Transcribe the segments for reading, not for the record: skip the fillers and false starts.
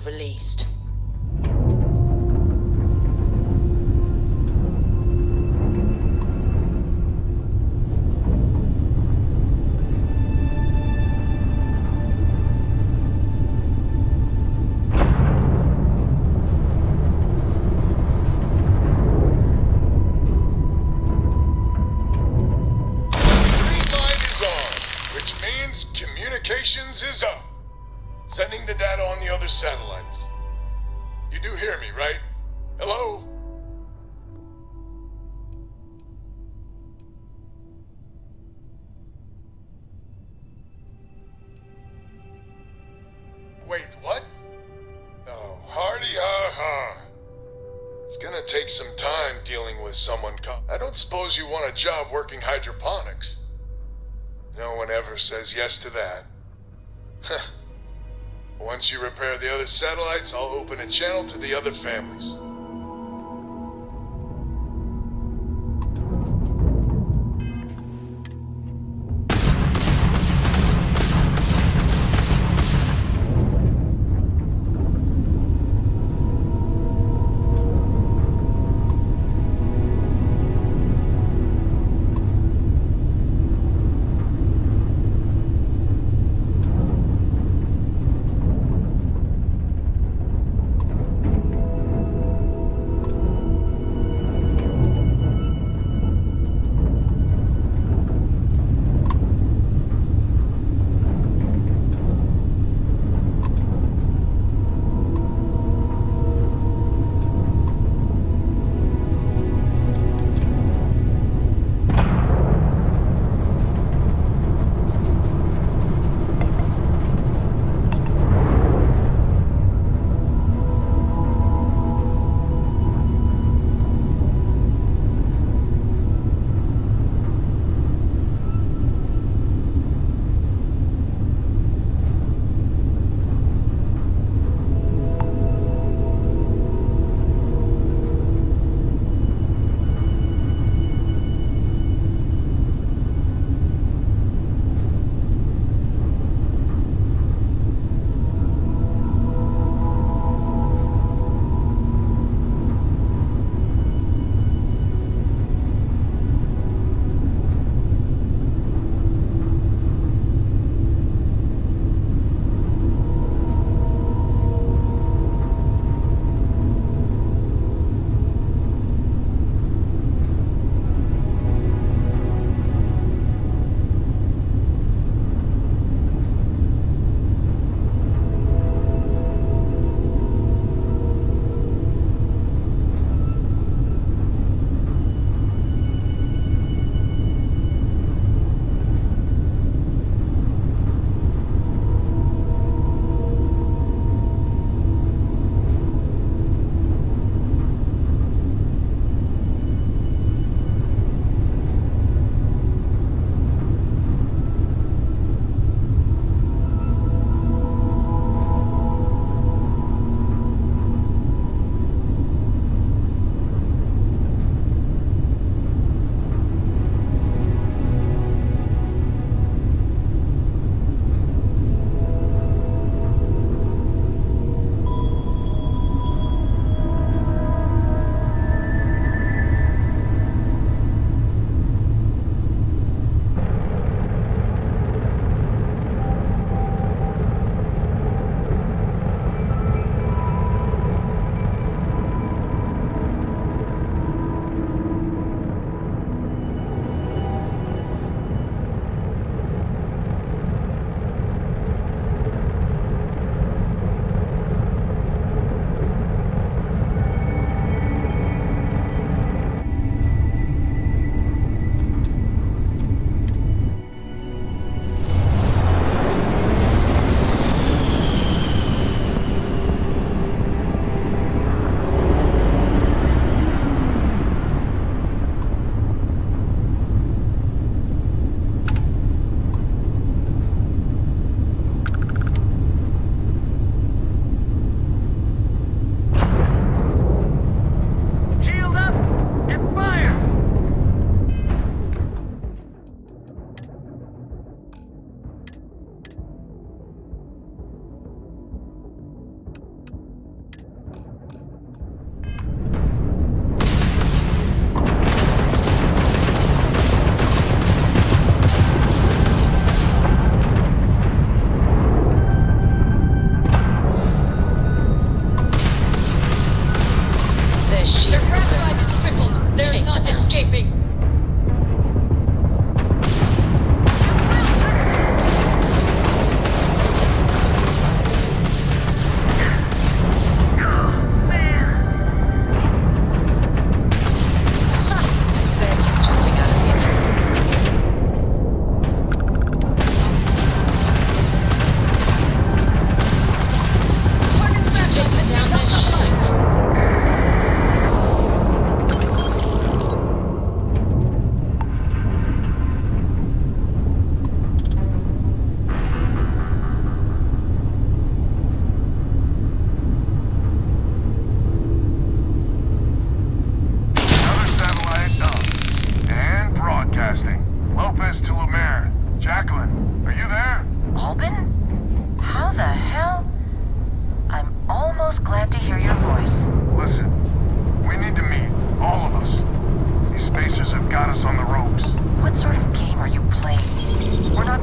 released. Communications is up. Sending the data on the other satellites. You do hear me, right? Hello? Wait, what? Oh, hardy ha ha. It's gonna take some time dealing with someone I don't suppose you want a job working hydroponics. No one ever says yes to that. Huh. Once you repair the other satellites, I'll open a channel to the other families.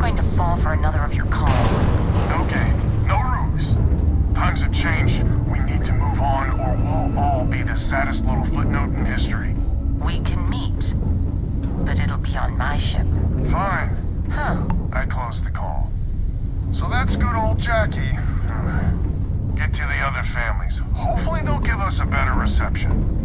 going to fall for another of your calls. No game, no ruse. Times have changed. We need to move on, or we'll all be the saddest little footnote in history. We can meet, but it'll be on my ship. Fine. Huh. I closed the call. So that's good old Jackie. Get to the other families. Hopefully they'll give us a better reception.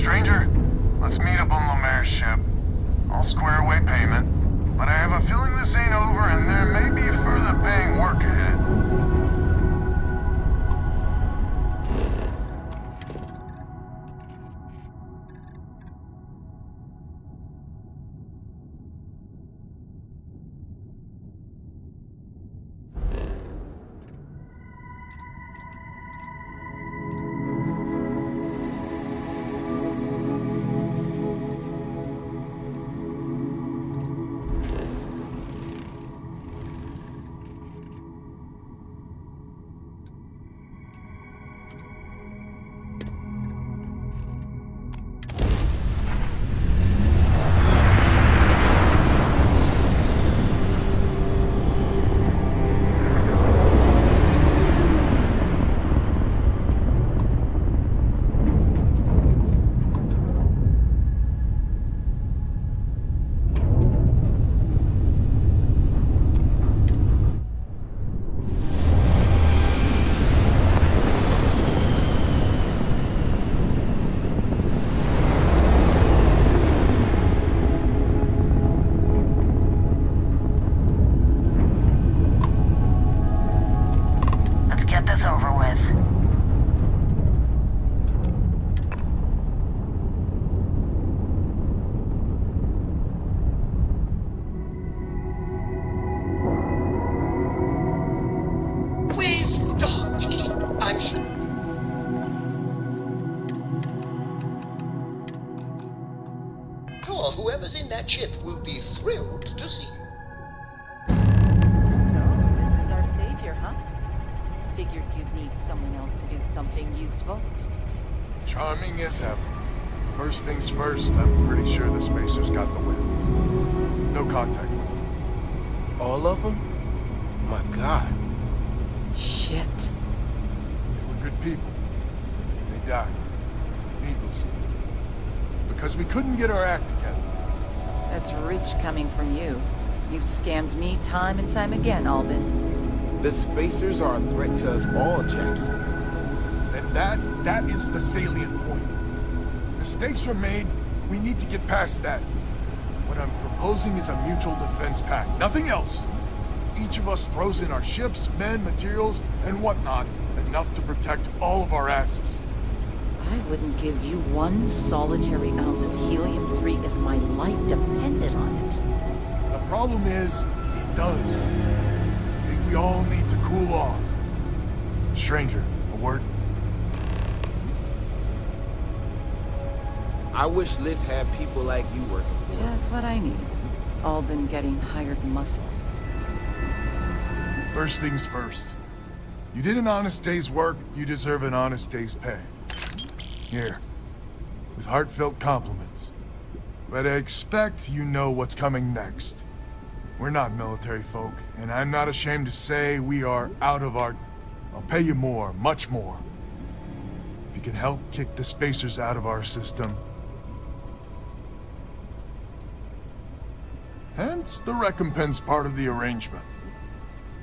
Stranger, let's meet up on Lemaire's ship. I'll square away payment, but I have a feeling this ain't over and there may be further paying work ahead. I'm sure. Oh, whoever's in that ship will be thrilled to see you. So, this is our savior, huh? Figured you'd need someone else to do something useful. Charming as heaven. First things first, I'm pretty sure the Spacers got the wins. No contact with them. All of them? My God. Shit. They were good people. They died. Needlessly. Because we couldn't get our act together. That's rich coming from you. You've scammed me time and time again, Albin. The Spacers are a threat to us all, Jackie. And that is the salient point. Mistakes were made, we need to get past that. What I'm proposing is a mutual defense pact, nothing else. Each of us throws in our ships, men, materials, and whatnot, enough to protect all of our asses. I wouldn't give you one solitary ounce of helium-3 if my life depended on it. The problem is, it does. I think we all need to cool off. Stranger, a word? I wish Liz had people like you working for her. Just what I need. Albin getting hired muscle. First things first. You did an honest day's work, you deserve an honest day's pay. Here, with heartfelt compliments. But I expect you know what's coming next. We're not military folk, and I'm not ashamed to say we are out of our... I'll pay you more, much more. If you can help kick the Spacers out of our system. Hence the recompense part of the arrangement.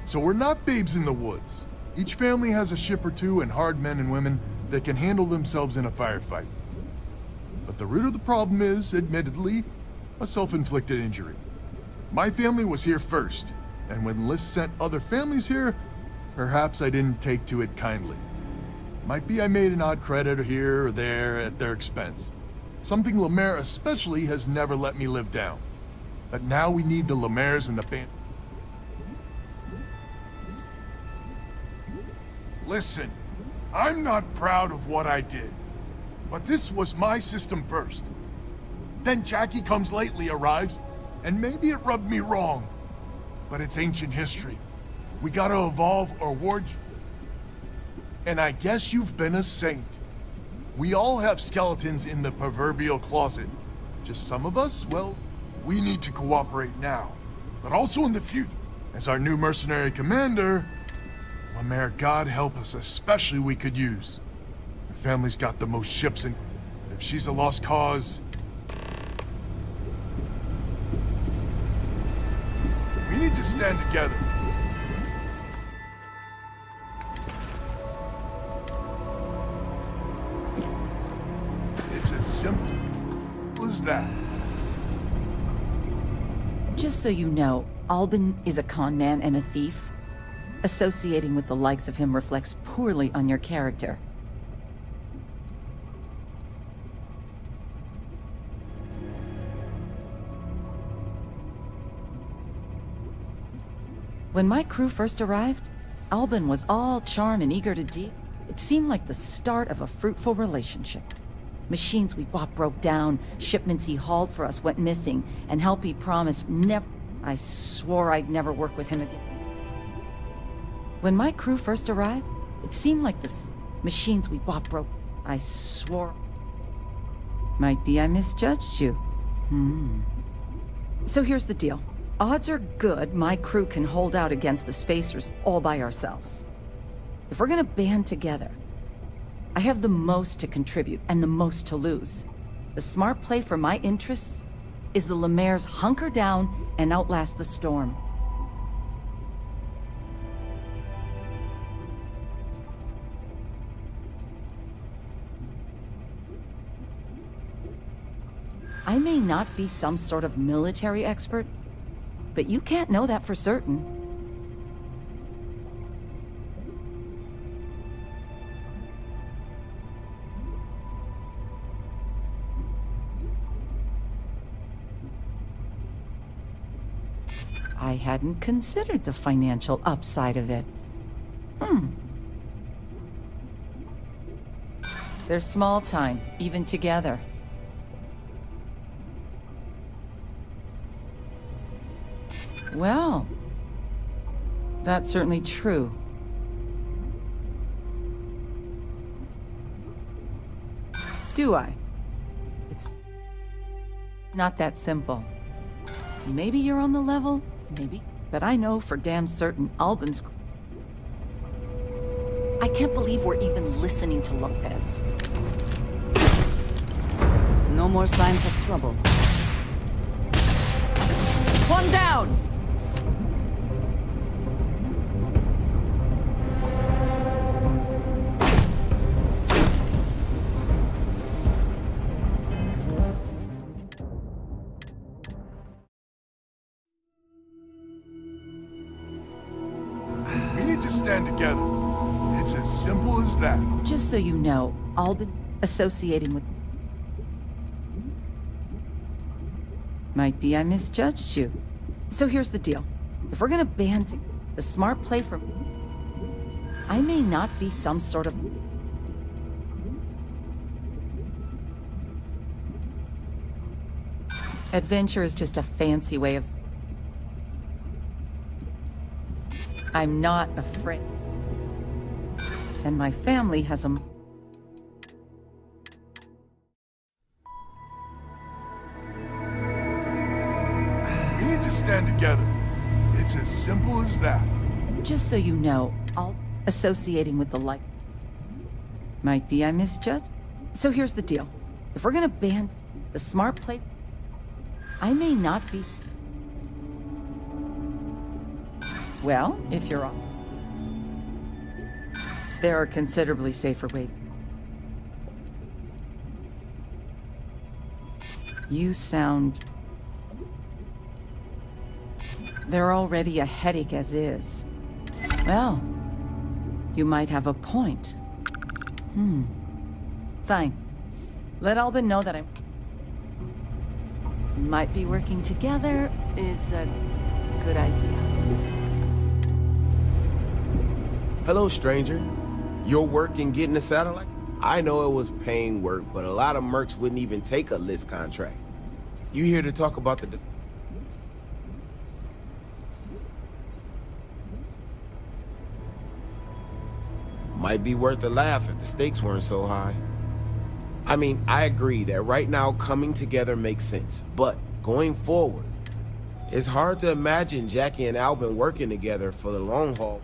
So we're not babes in the woods. Each family has a ship or two and hard men and women that can handle themselves in a firefight. But the root of the problem is, admittedly, a self-inflicted injury. My family was here first, and when Liz sent other families here, perhaps I didn't take to it kindly. Might be I made an odd credit here or there at their expense. Something Lemaire especially has never let me live down. But now we need the Lemaires and the band. Listen, I'm not proud of what I did, but this was my system first. Then Jackie Comes Lately arrives, and maybe it rubbed me wrong, but it's ancient history. We gotta evolve or ward. And I guess you've been a saint. We all have skeletons in the proverbial closet. Just some of us, well, we need to cooperate now, but also in the future. As our new mercenary commander, Lemaire, God help us, especially we could use. Her family's got the most ships, and if she's a lost cause... We need to stand together. It's as simple as that. Just so you know, Albin is a con man and a thief. Associating with the likes of him reflects poorly on your character. When my crew first arrived, Albin was all charm and eager to deal. It seemed like the start of a fruitful relationship. Machines we bought broke down, shipments he hauled for us went missing, and help he promised never... I swore I'd never work with him again. When my crew first arrived, it seemed like the machines we bought broke... I swore... Might be I misjudged you. So here's the deal. Odds are good my crew can hold out against the Spacers all by ourselves. If we're gonna band together, I have the most to contribute and the most to lose. The smart play for my interests is the Lemaire's hunker down and outlast the storm. I may not be some sort of military expert, but you can't know that for certain. I hadn't considered the financial upside of it. They're small time, even together. Well, that's certainly true. Do I? It's not that simple. Maybe you're on the level, maybe. But I know for damn certain Albin's... I can't believe we're even listening to Lopez. No more signs of trouble. One down! We need to stand together. It's as simple as that. Just so you know, Albin associating with... Might be I misjudged you. So here's the deal. If we're gonna band together, the smart play for... I may not be some sort of... Adventure is just a fancy way of... I'm not afraid. And my family has a... We need to stand together. It's as simple as that. Just so you know, I'll associating with the like. Might be I misjudged. So here's the deal. If we're gonna band the smart play, I may not be... Well, if you're on... There are considerably safer ways. You sound... They're already a headache as is. Well, you might have a point. Fine. Let Albin know that I might be working together is a good idea. Hello, stranger. Your work in getting a satellite? I know it was paying work, but a lot of mercs wouldn't even take a list contract. You here to talk about the... Might be worth a laugh if the stakes weren't so high. I mean, I agree that right now coming together makes sense, but going forward, it's hard to imagine Jackie and Albin working together for the long haul.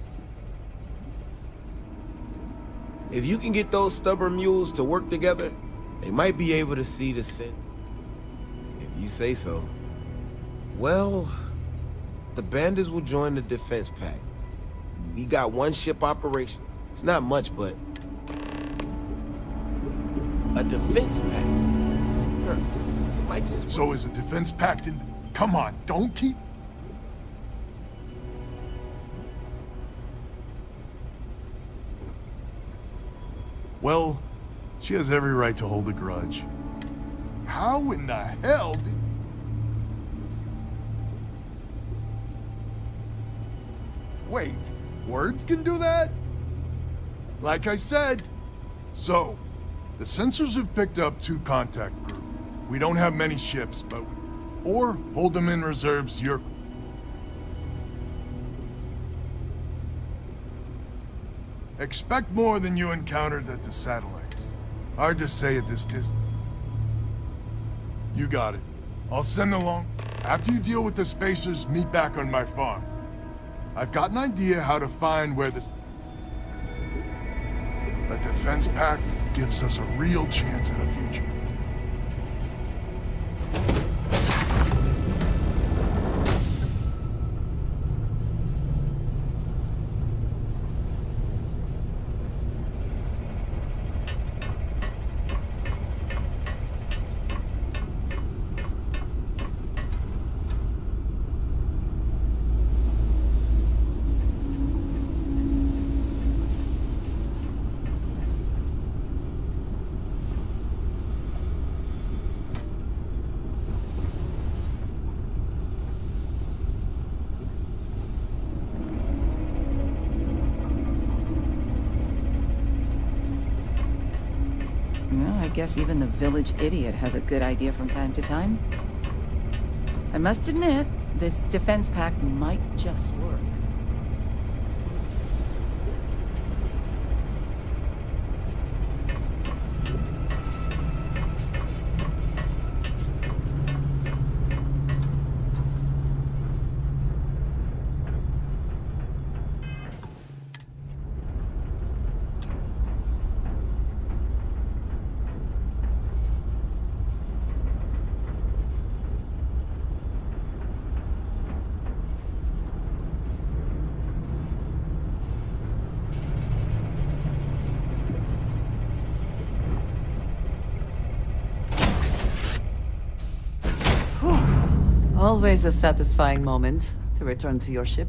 If you can get those stubborn mules to work together, they might be able to see the sin. If you say so. Well, the bandits will join the defense pact. We got one ship operation. It's not much, but A defense pact. Huh. Might just... So is a defense pact in... Come on, don't keep... Well, she has every right to hold a grudge. How in the hell did... Wait, words can do that? Like I said. So, the sensors have picked up 2 contact group. We don't have many ships, but... Or hold them in reserves, you're... Expect more than you encountered at the satellites. Hard to say at this distance. You got it. I'll send along. After you deal with the spacers, meet back on my farm. I've got an idea how to find where this... A defense pact gives us a real chance at a future. Well, I guess even the village idiot has a good idea from time to time. I must admit, this defense pact might just work. Always a satisfying moment to return to your ship.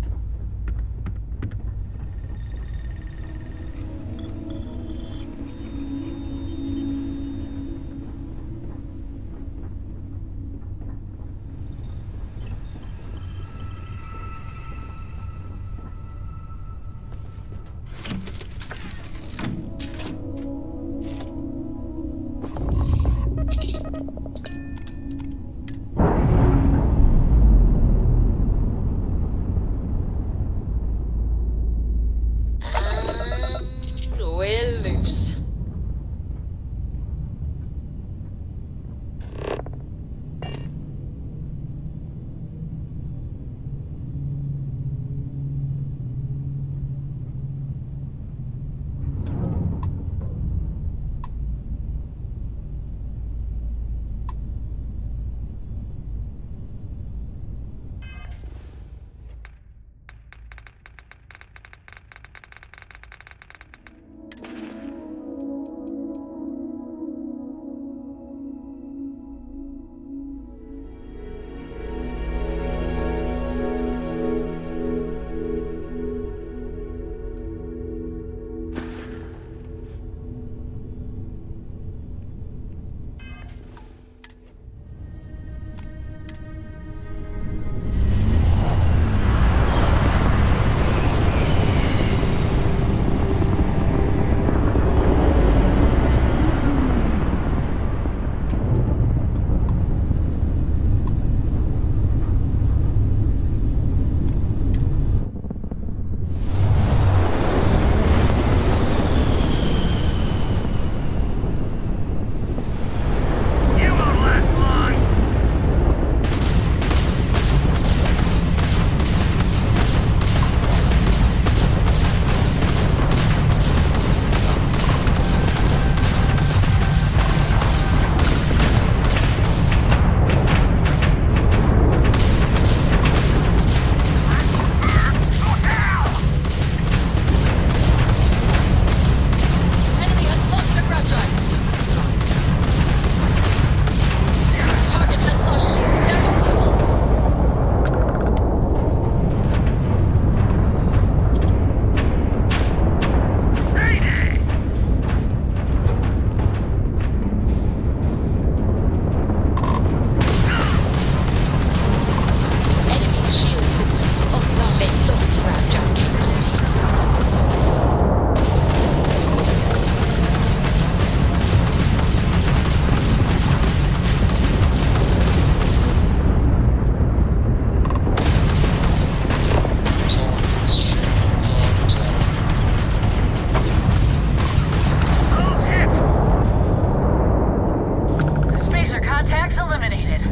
Contacts eliminated.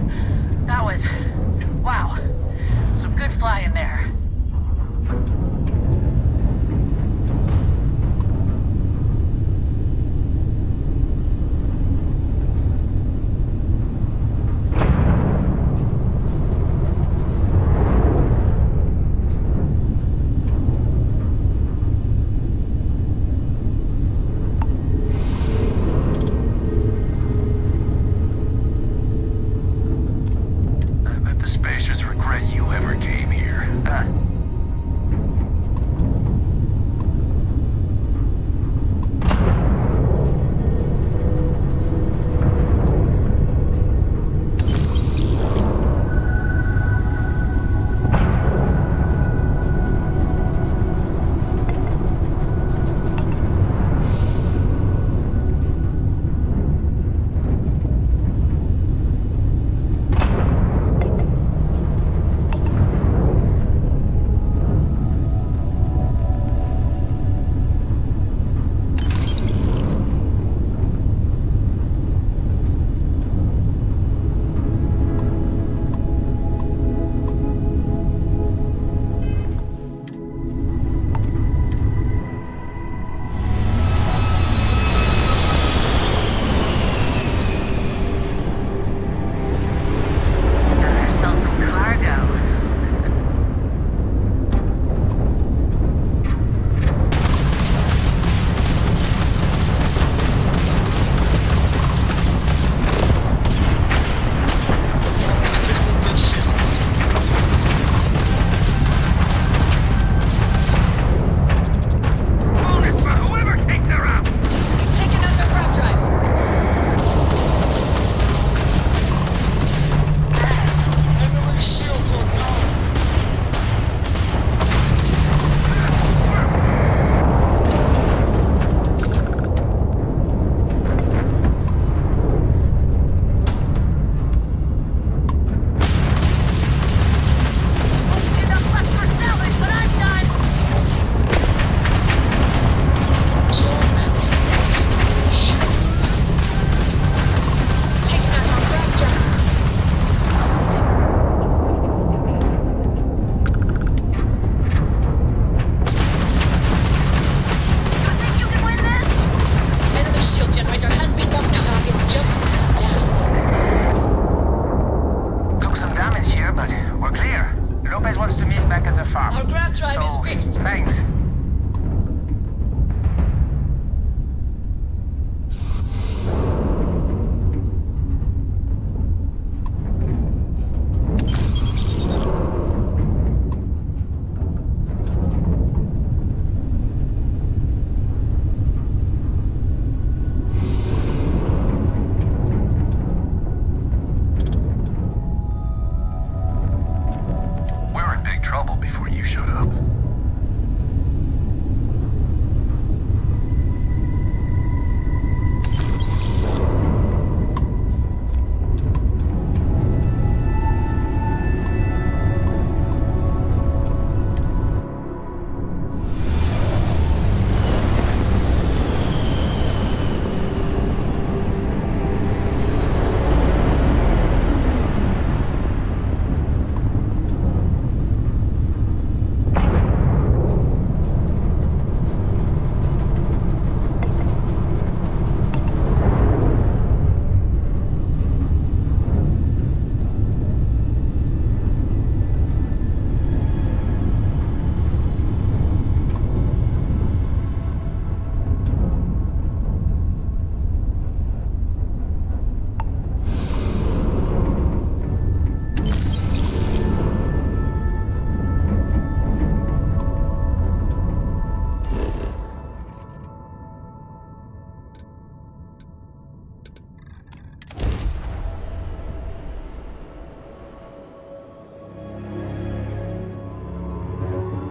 That was... wow. Some good flying there.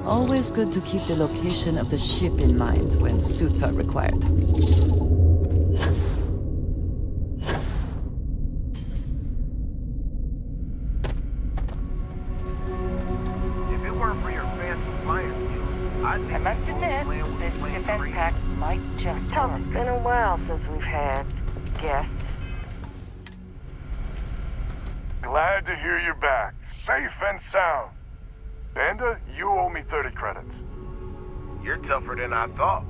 Always good to keep the location of the ship in mind when suits are required. If it weren't for your fancy flying skills, I'd be I must admit, this defense pack might just work. It's been a while since we've had guests. Glad to hear you're back, safe and sound. Banda, you owe me 30 credits. You're tougher than I thought.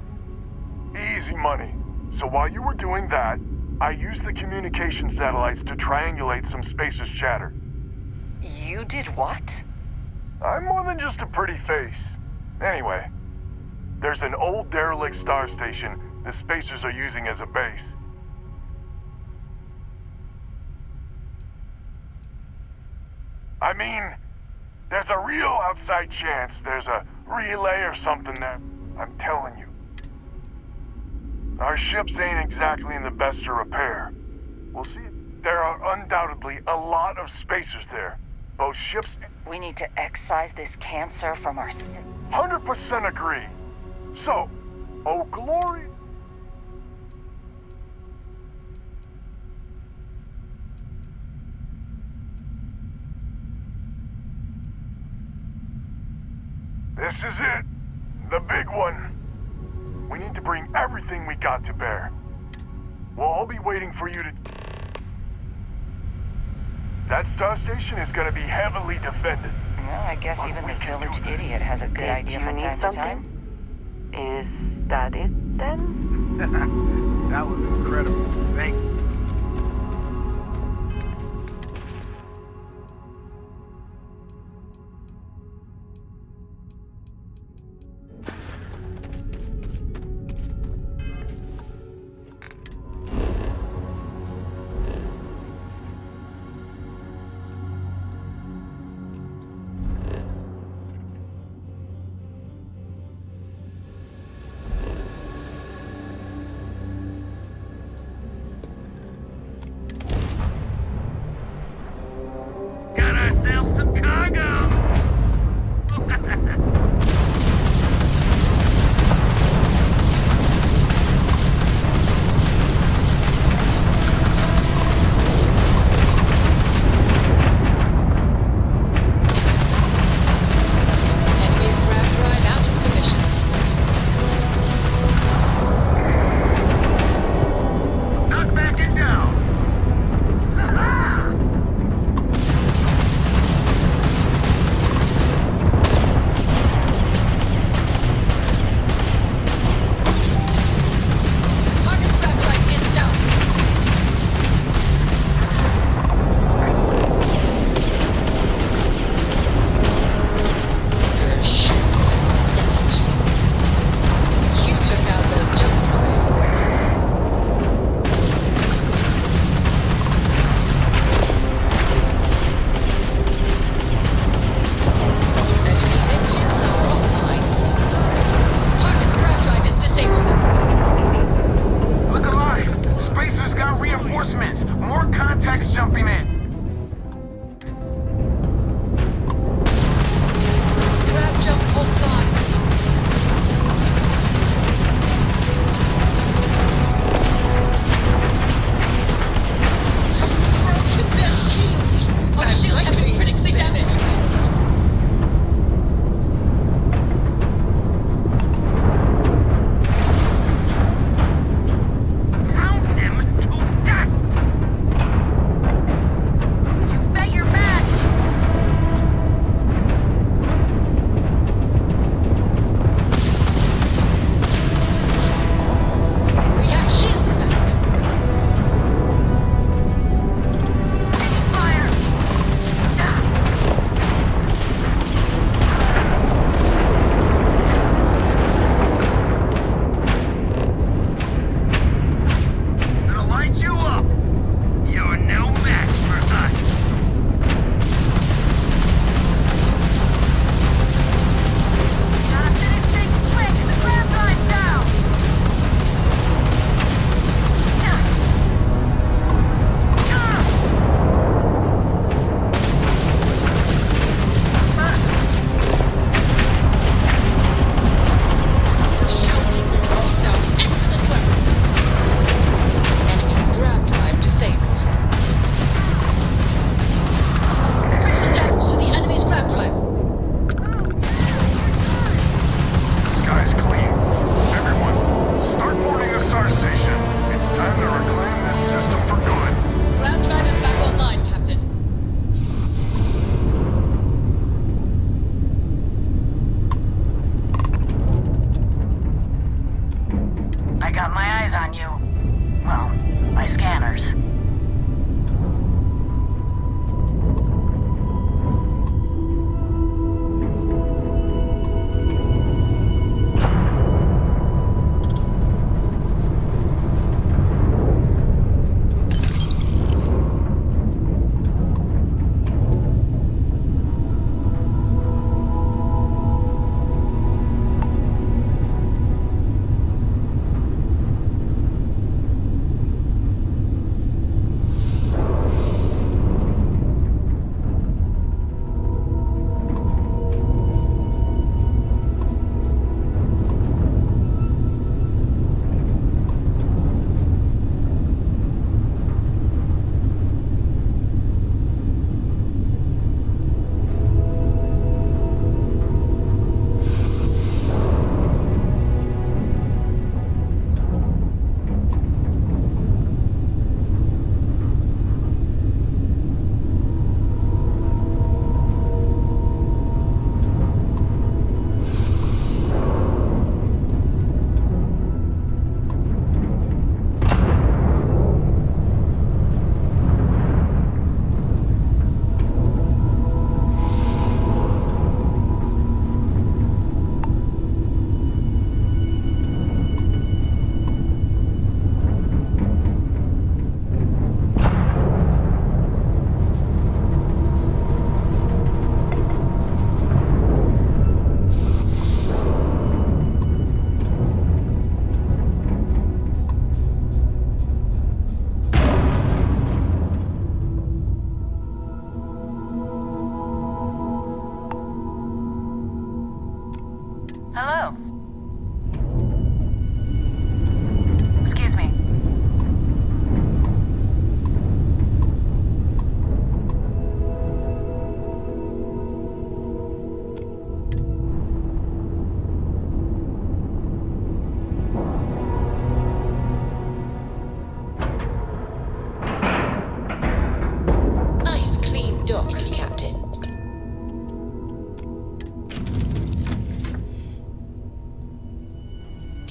Easy money. So while you were doing that, I used the communication satellites to triangulate some spacers' chatter. You did what? I'm more than just a pretty face. Anyway, there's an old derelict star station the spacers are using as a base. I mean, there's a real outside chance there's a relay or something there. I'm telling you. Our ships ain't exactly in the best of repair. We'll see. There are undoubtedly a lot of spacers there. Both ships... We need to excise this cancer from our system. 100% agree. So, oh glory... This is it. The big one. We need to bring everything we got to bear. We'll all be waiting for you to... That star station is gonna be heavily defended. Well, I guess But even we the can village do this. idiot has a good idea from time to time. Is that it then? That was incredible. Thank you. Got ourselves some cargo! Enemy's craft drive out of commission. Knock back and down! Ha-ha! Target craft drive is down. Your ship system damaged. You took out the jump drive. Enemy's engines are offline. Target's craft drive is disabled. Look alive! Spacers got reinforcements! More contacts jumping in! Craft jump offline. Broken their shield. Our shield has been critically damaged. Pound them to death!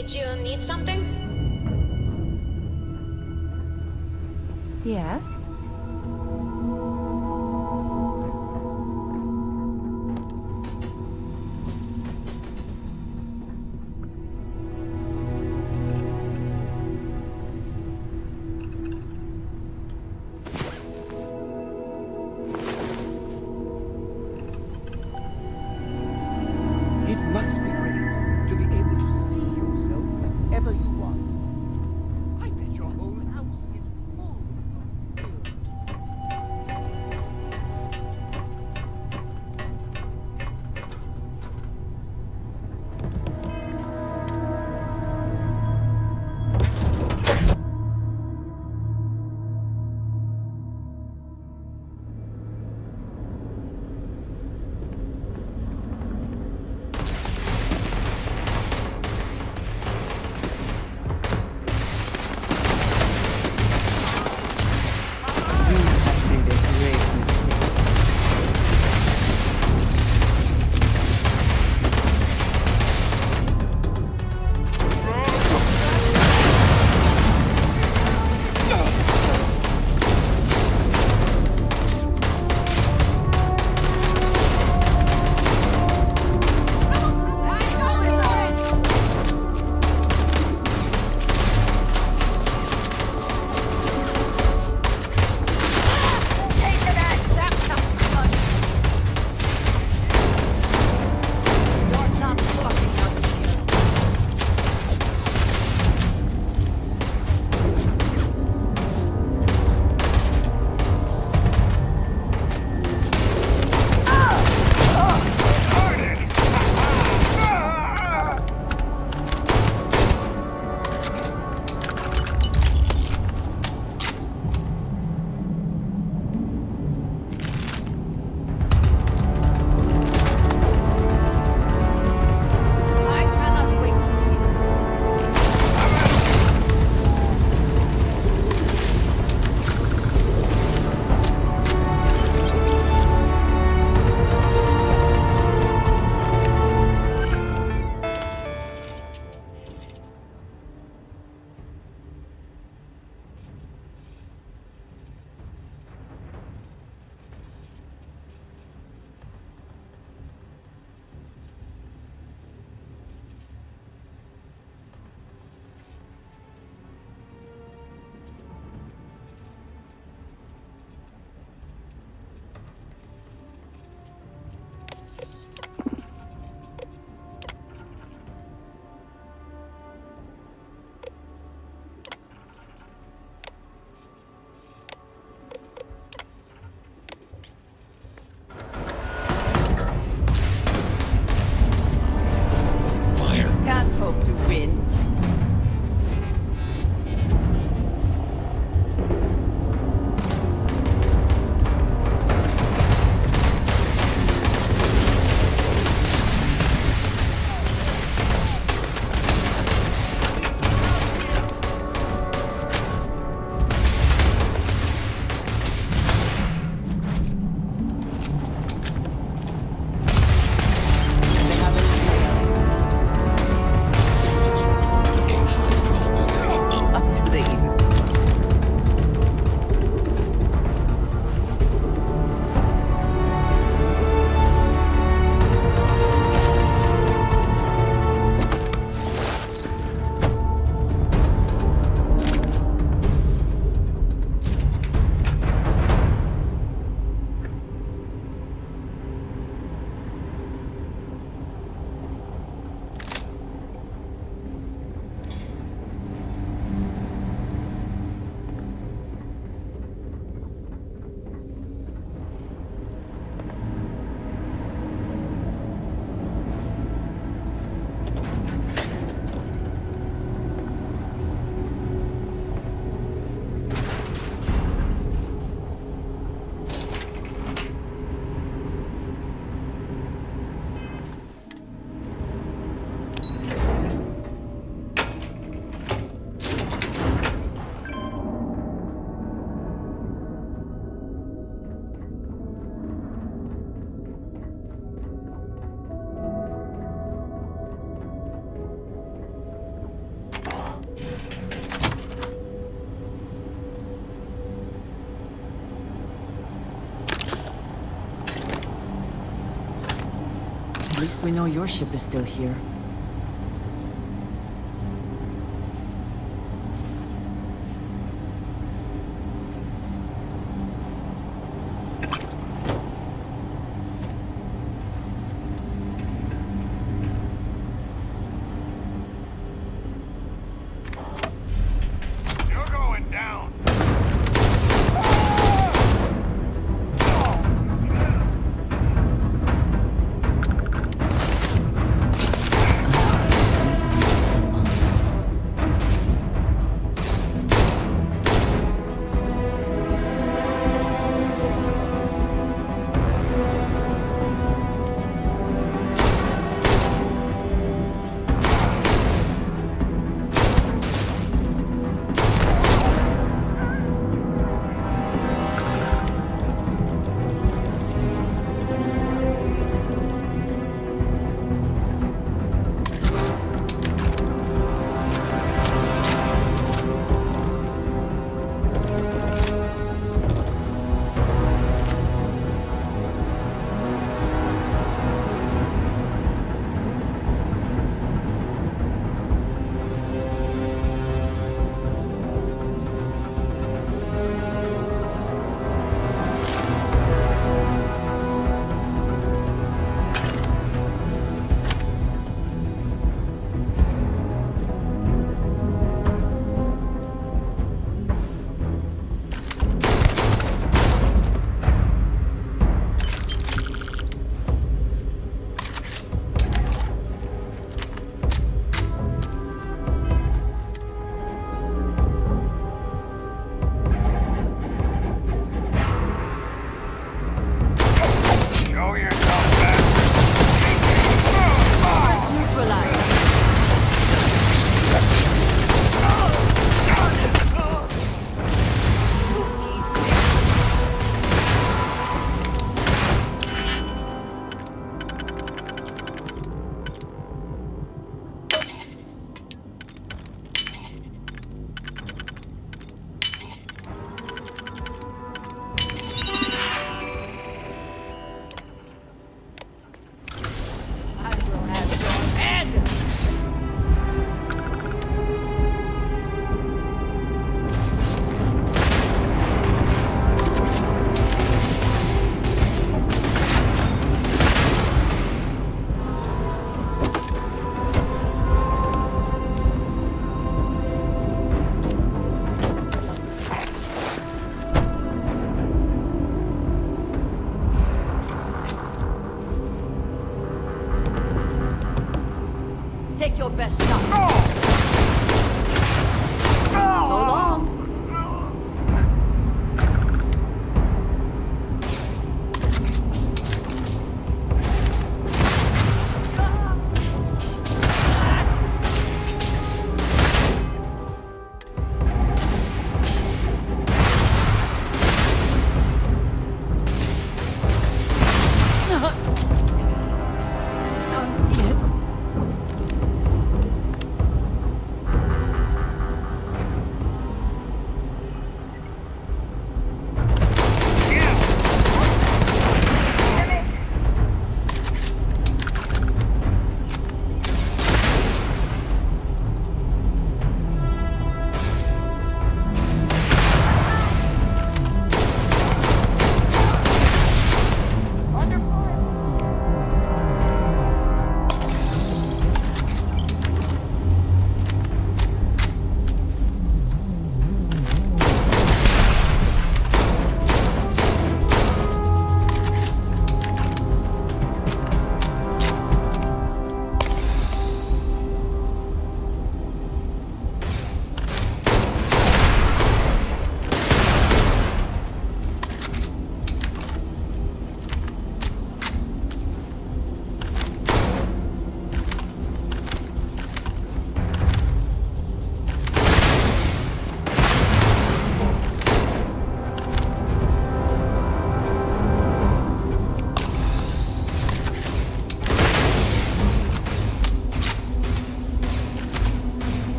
Did you need something? Yeah? It must be great to be able to see yourself whenever you want. I bet your whole house is full of At least we know your ship is still here. You're going down.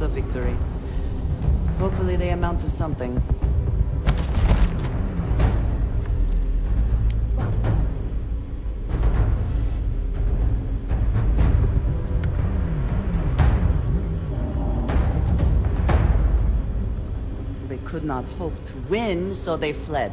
of victory. Hopefully they amount to something. They could not hope to win, so they fled.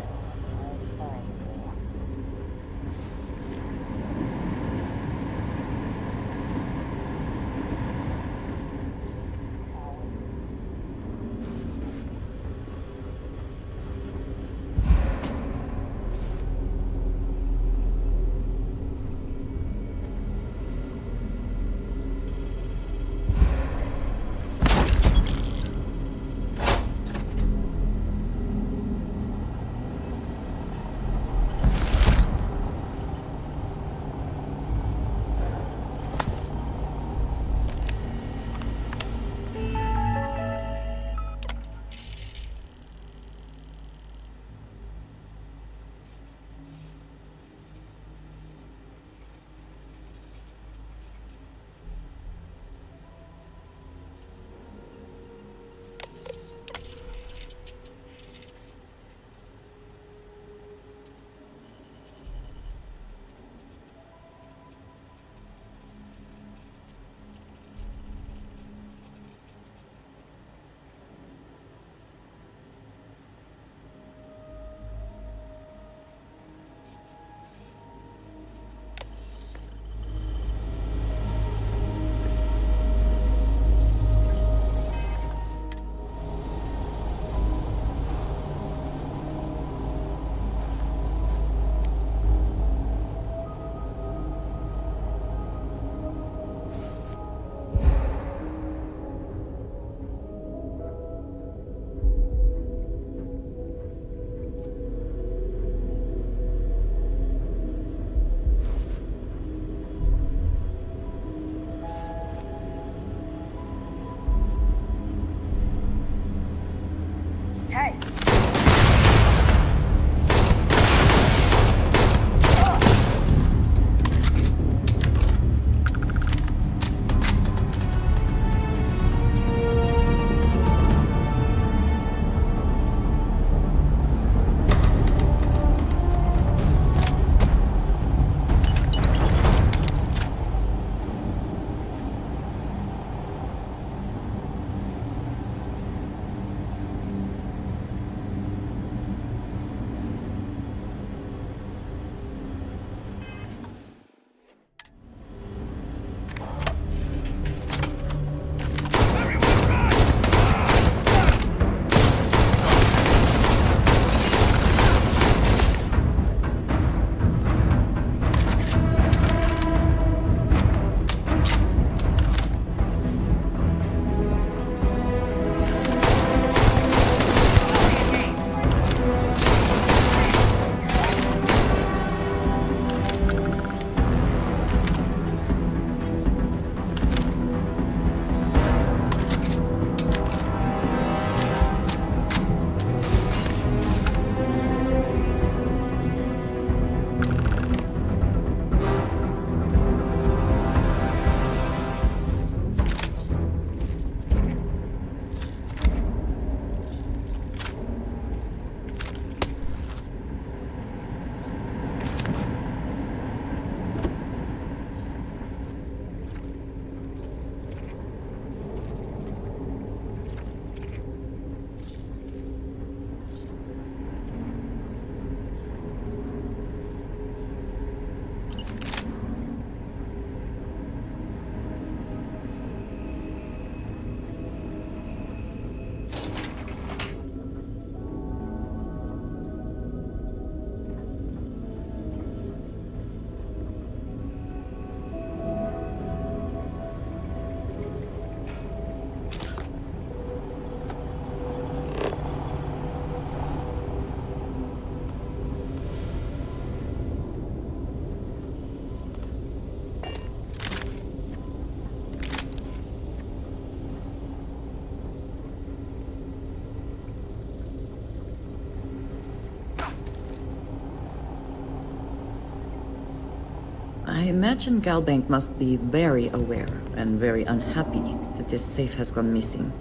imagine Galbank must be very aware and very unhappy that this safe has gone missing.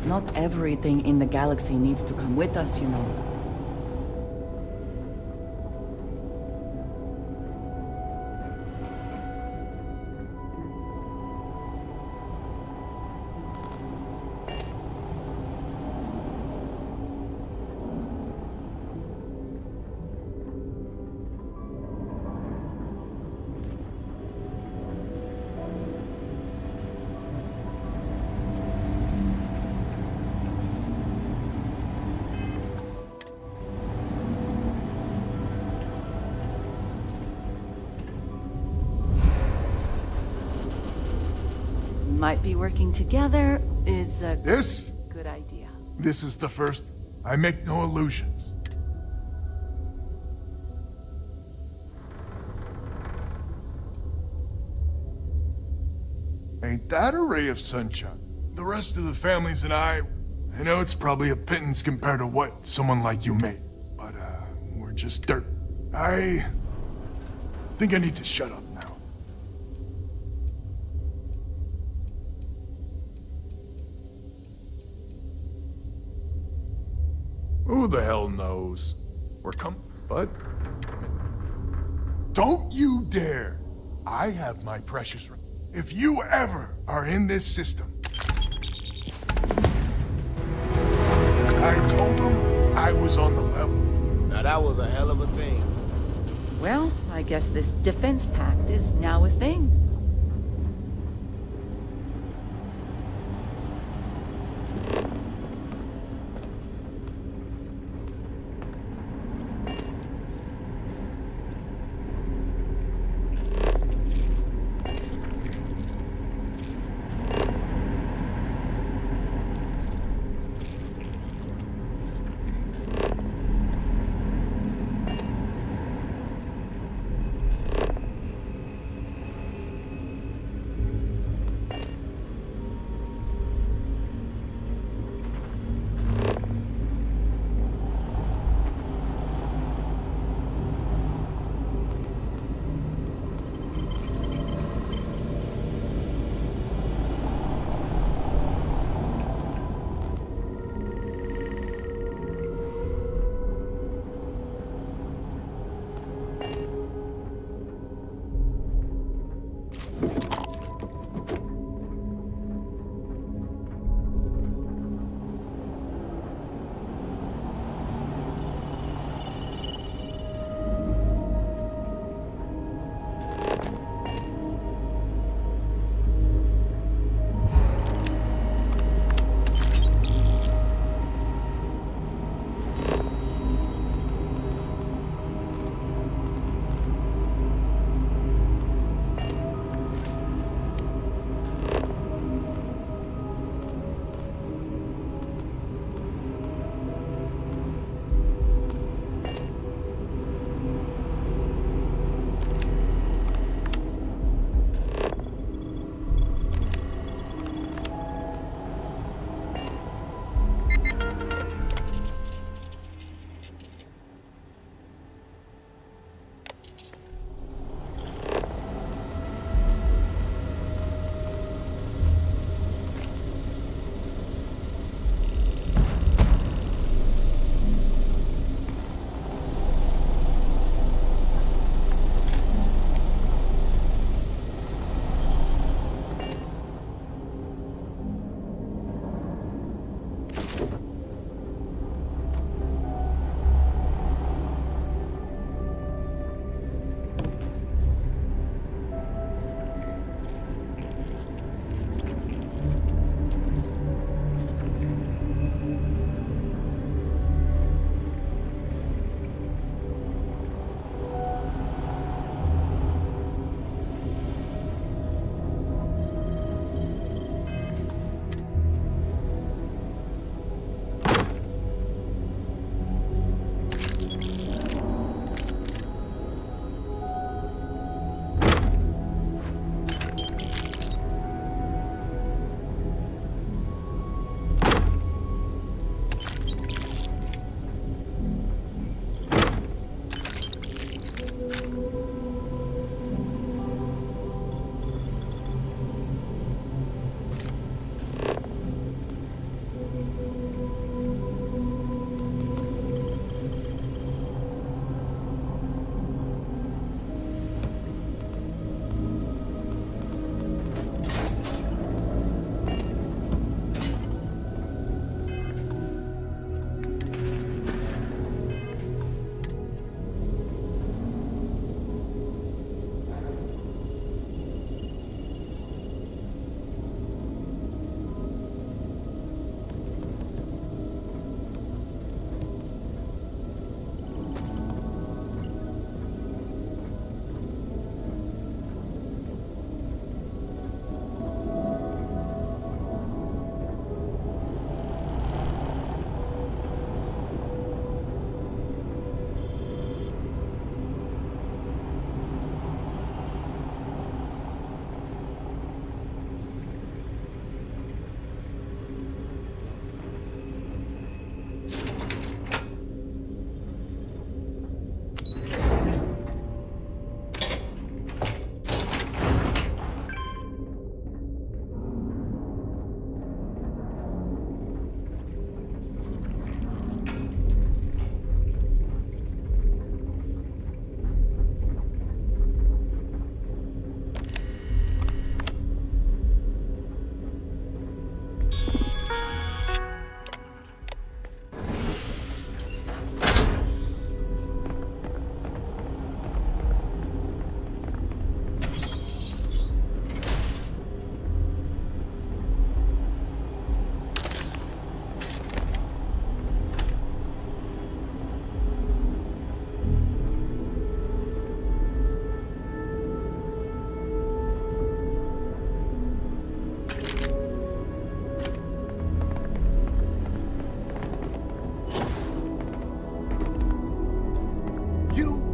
Not everything in the galaxy needs to come with us, you know. Might be working together is a This? good idea. This is the first. I make no illusions. Ain't that a ray of sunshine? The rest of the families and I know it's probably a pittance compared to what someone like you made, but we're just dirt. I think I need to shut up now. Who the hell knows? But don't you dare! I have my precious. If you ever are in this system, I told them I was on the level. Now that was a hell of a thing. Well, I guess this defense pact is now a thing.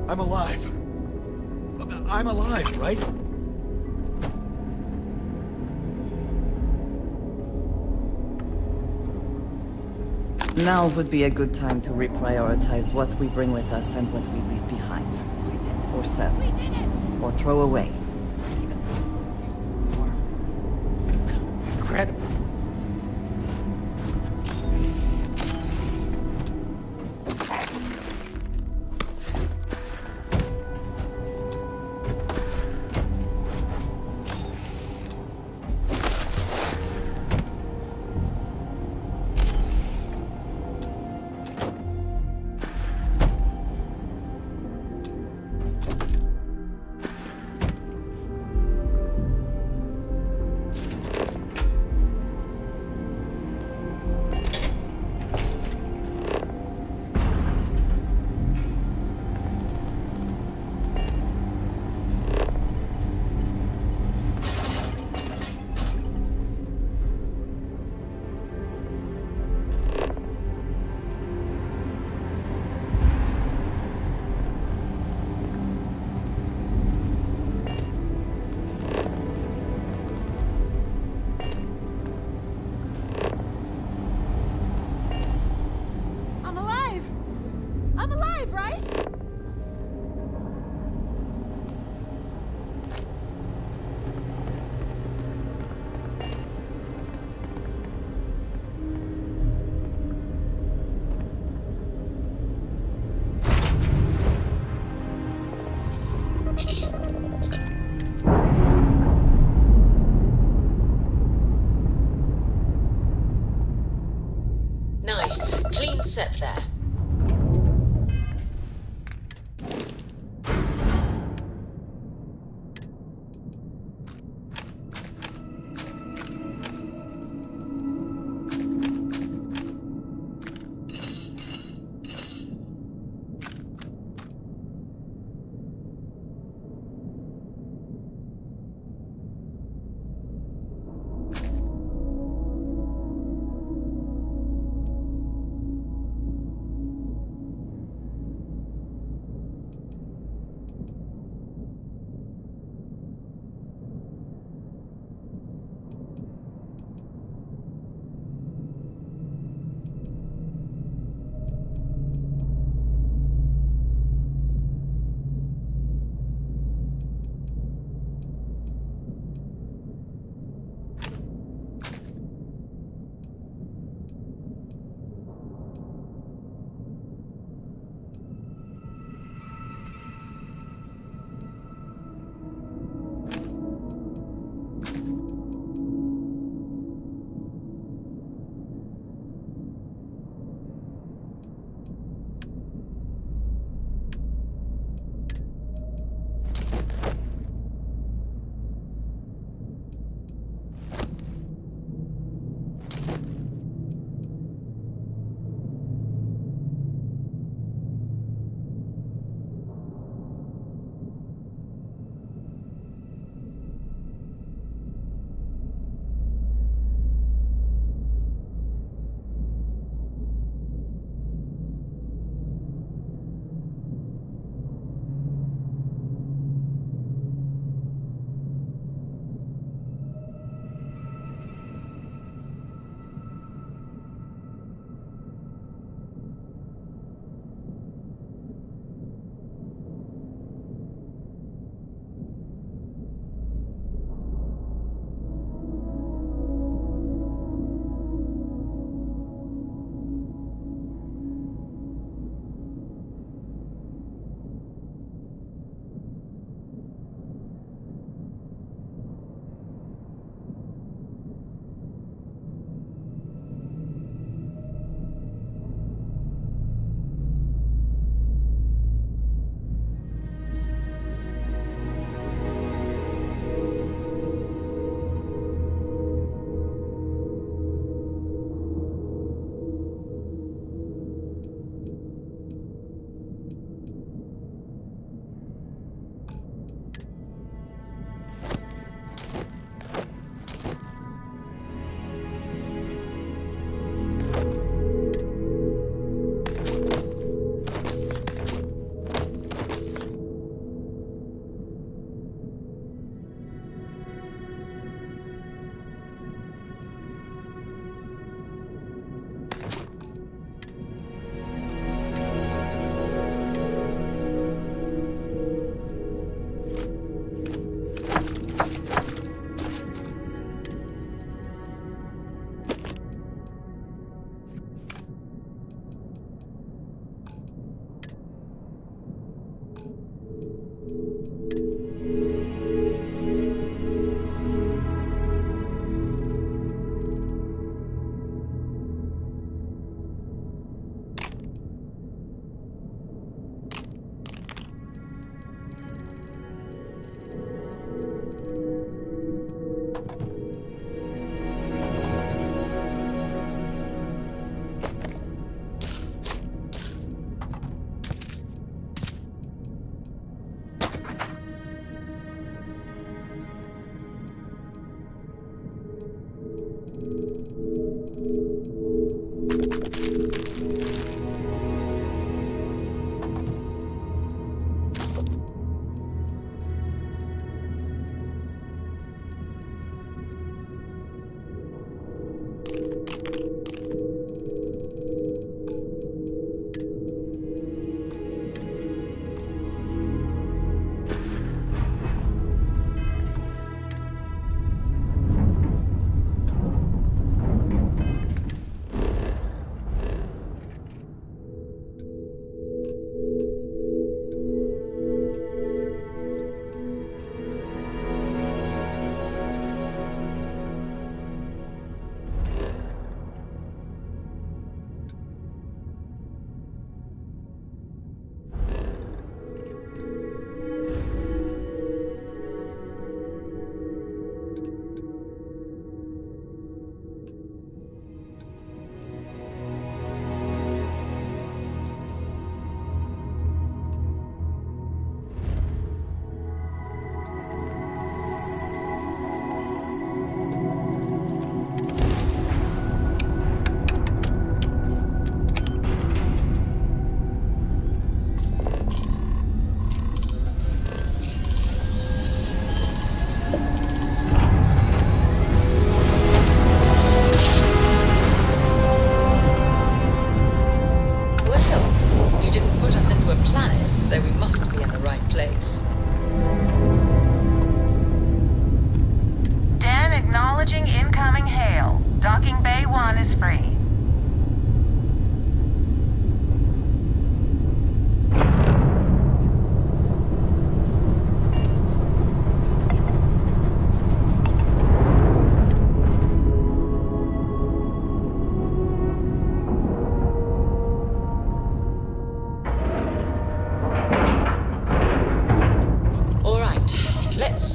I'm alive. I'm alive, right? Now would be a good time to reprioritize what we bring with us and what we leave behind. Or sell. Or throw away. Incredible. I'm alive! I'm alive, right? Nice. Clean set there.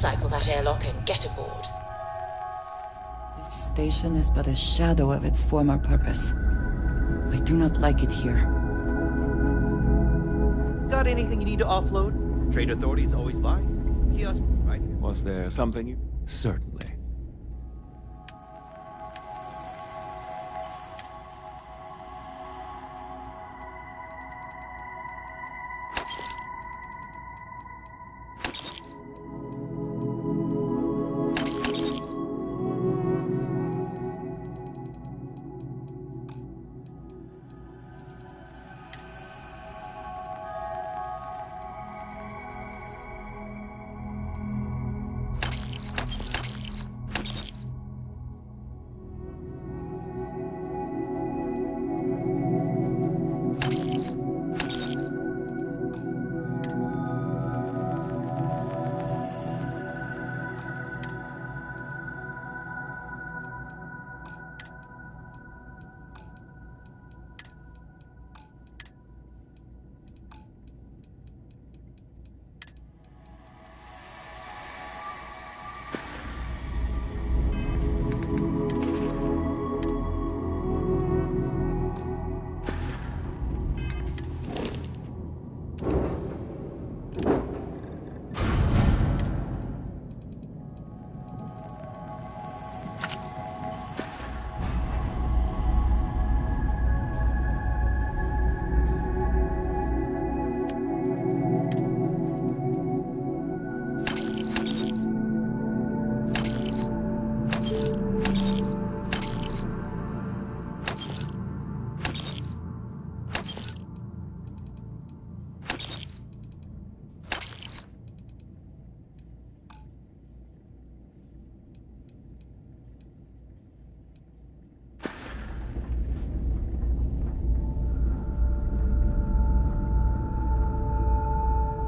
recycle that airlock and get aboard. This station is but a shadow of its former purpose. I do not like it here. Got anything you need to offload? Trade authorities always buy. Kiosk right here. Was there something you... Certainly.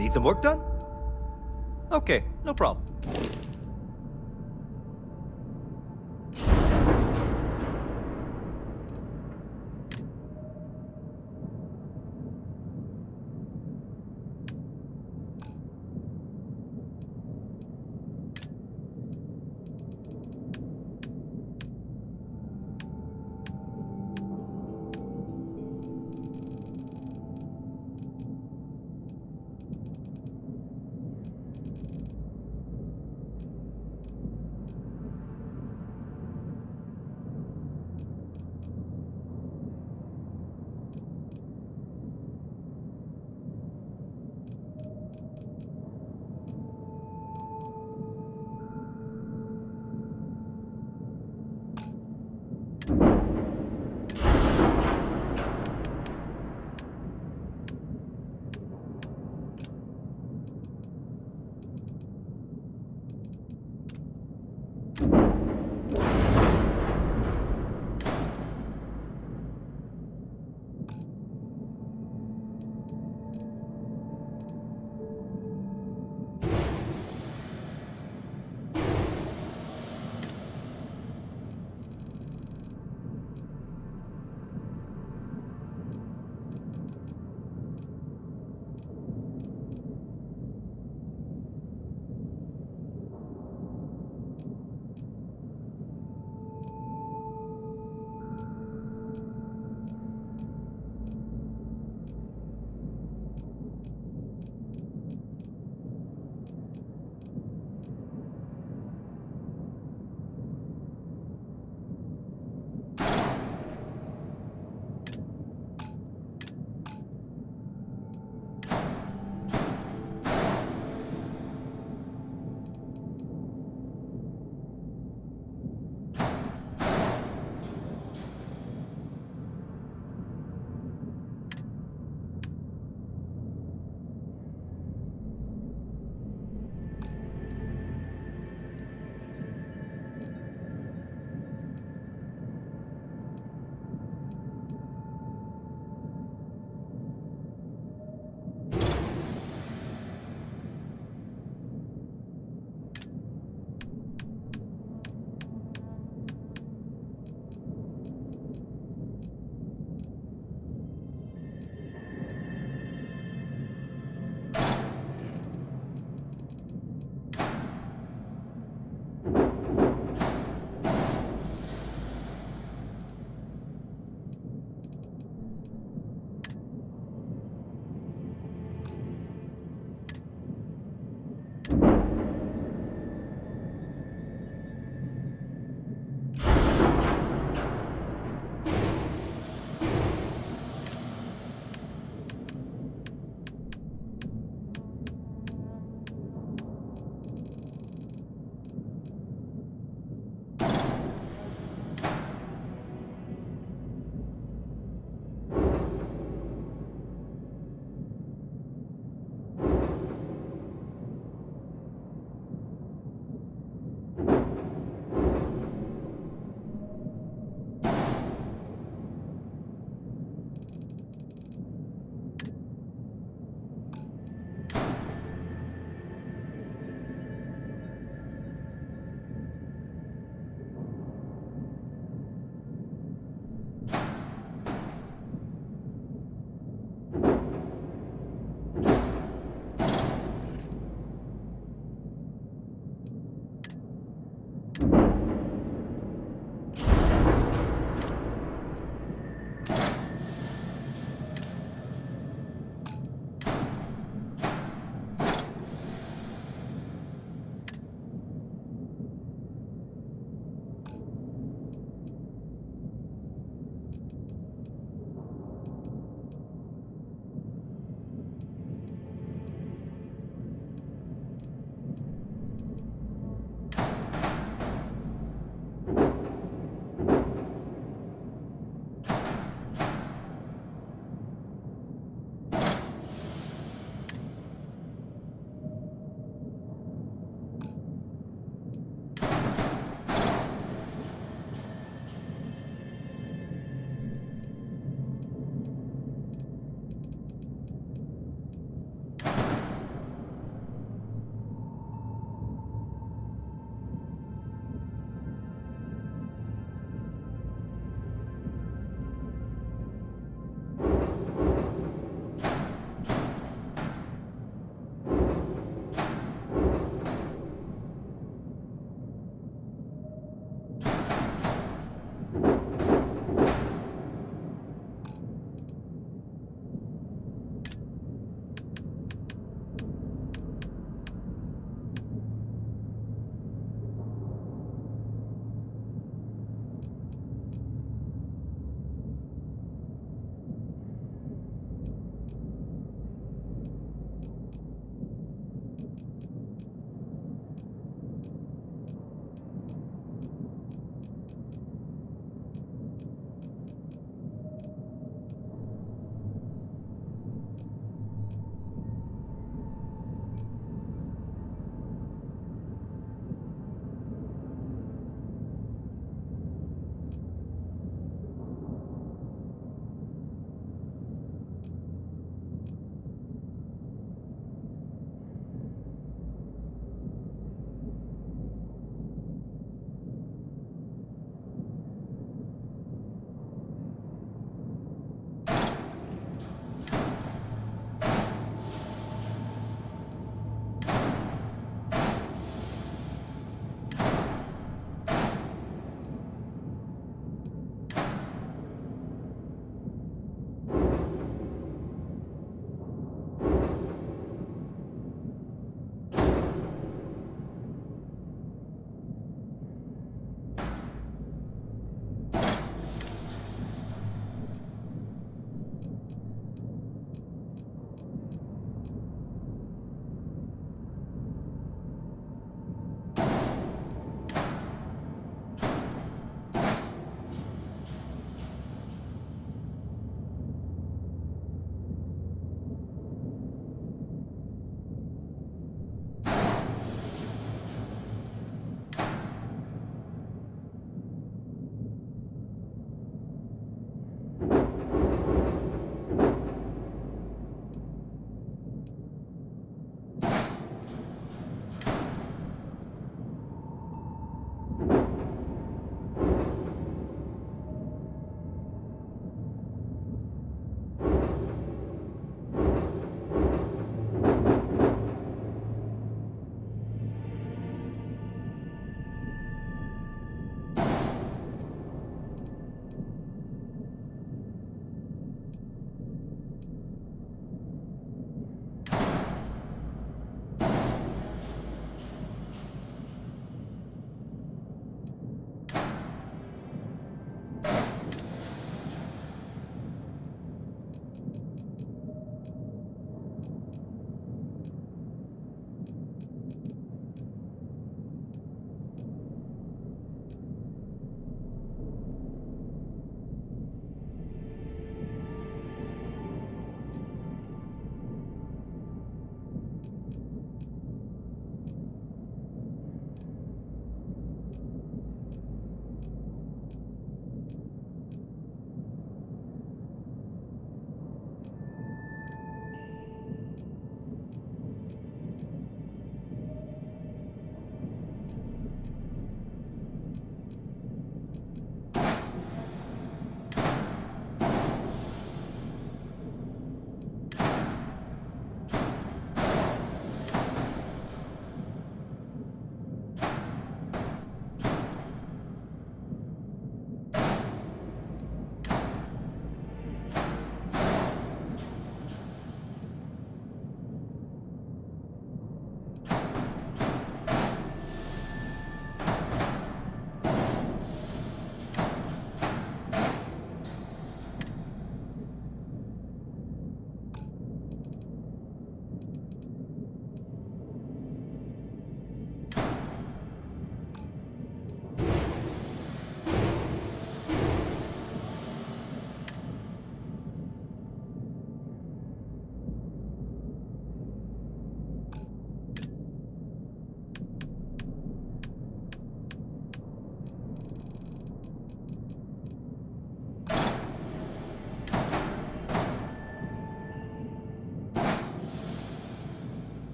Need some work done? Okay, no problem.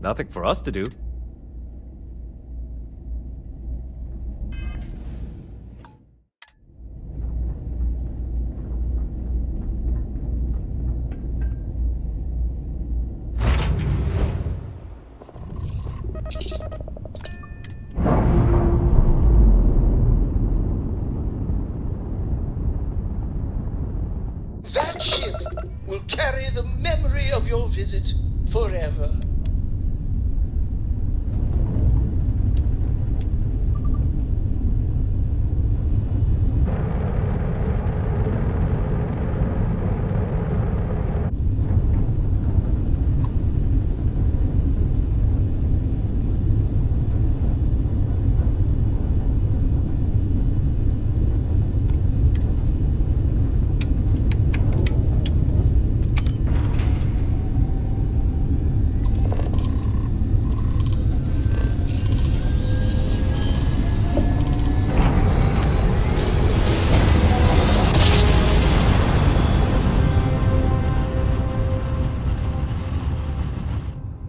Nothing for us to do. That ship will carry the memory of your visit forever.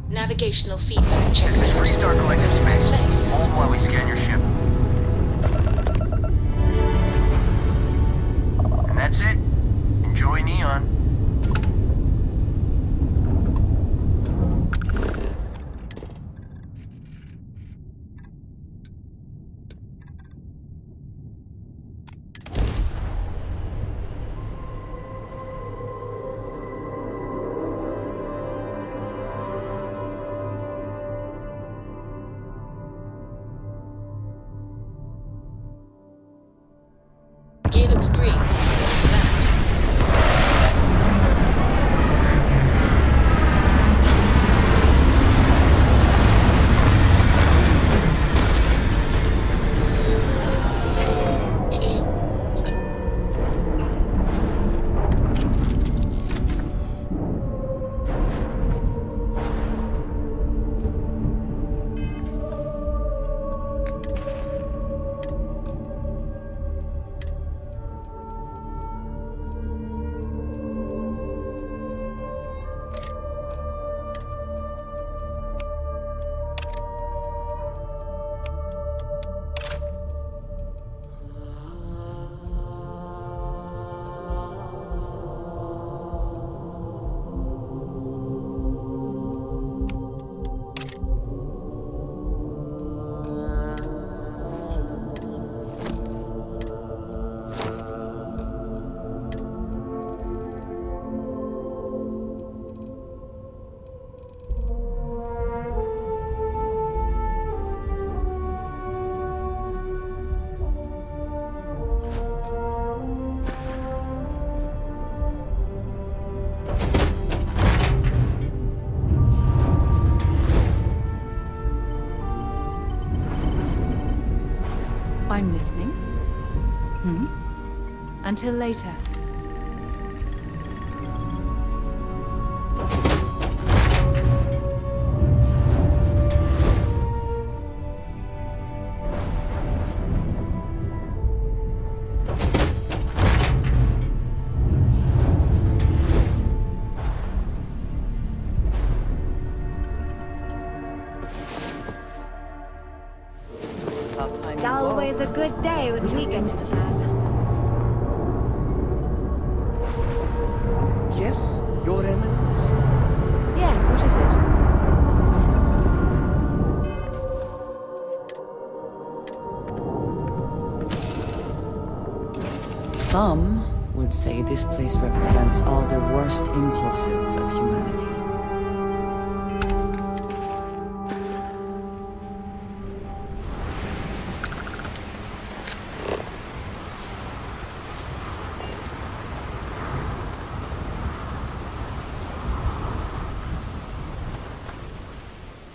Navigational feedback checks out. Restart collective You're in the right space. place. Hold while we scan your ship. And that's it. Enjoy Neon. Gear looks green. What's that? I'm listening. Until later. It's always a good day when we get to that. Yes, Your Eminence? Yeah, what is it? Some would say this place represents all the worst impulses of humanity.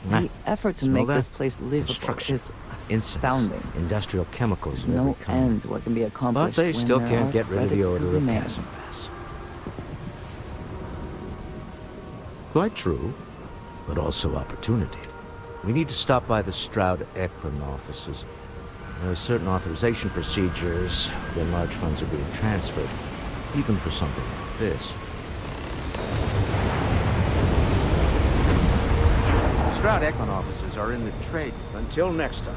The effort to make this place livable Construction, is incense, astounding. industrial chemicals of No every kind. end what can be But accomplished they when still there can't are get rid of the credits to odor be of made. chasm pass. Quite true, but also opportunity. We need to stop by the Stroud-Eklund offices. There are certain authorization procedures when large funds are being transferred, even for something like this. Stroud Ekman offices are in the trade. Until next time.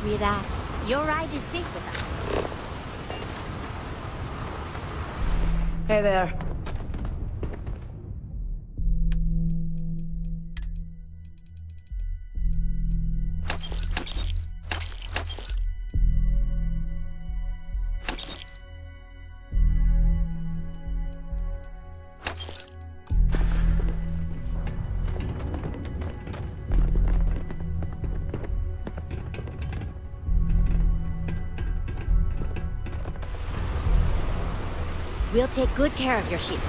Relax. Your ride is safe with us. Hey there. We'll take good care of your sheep.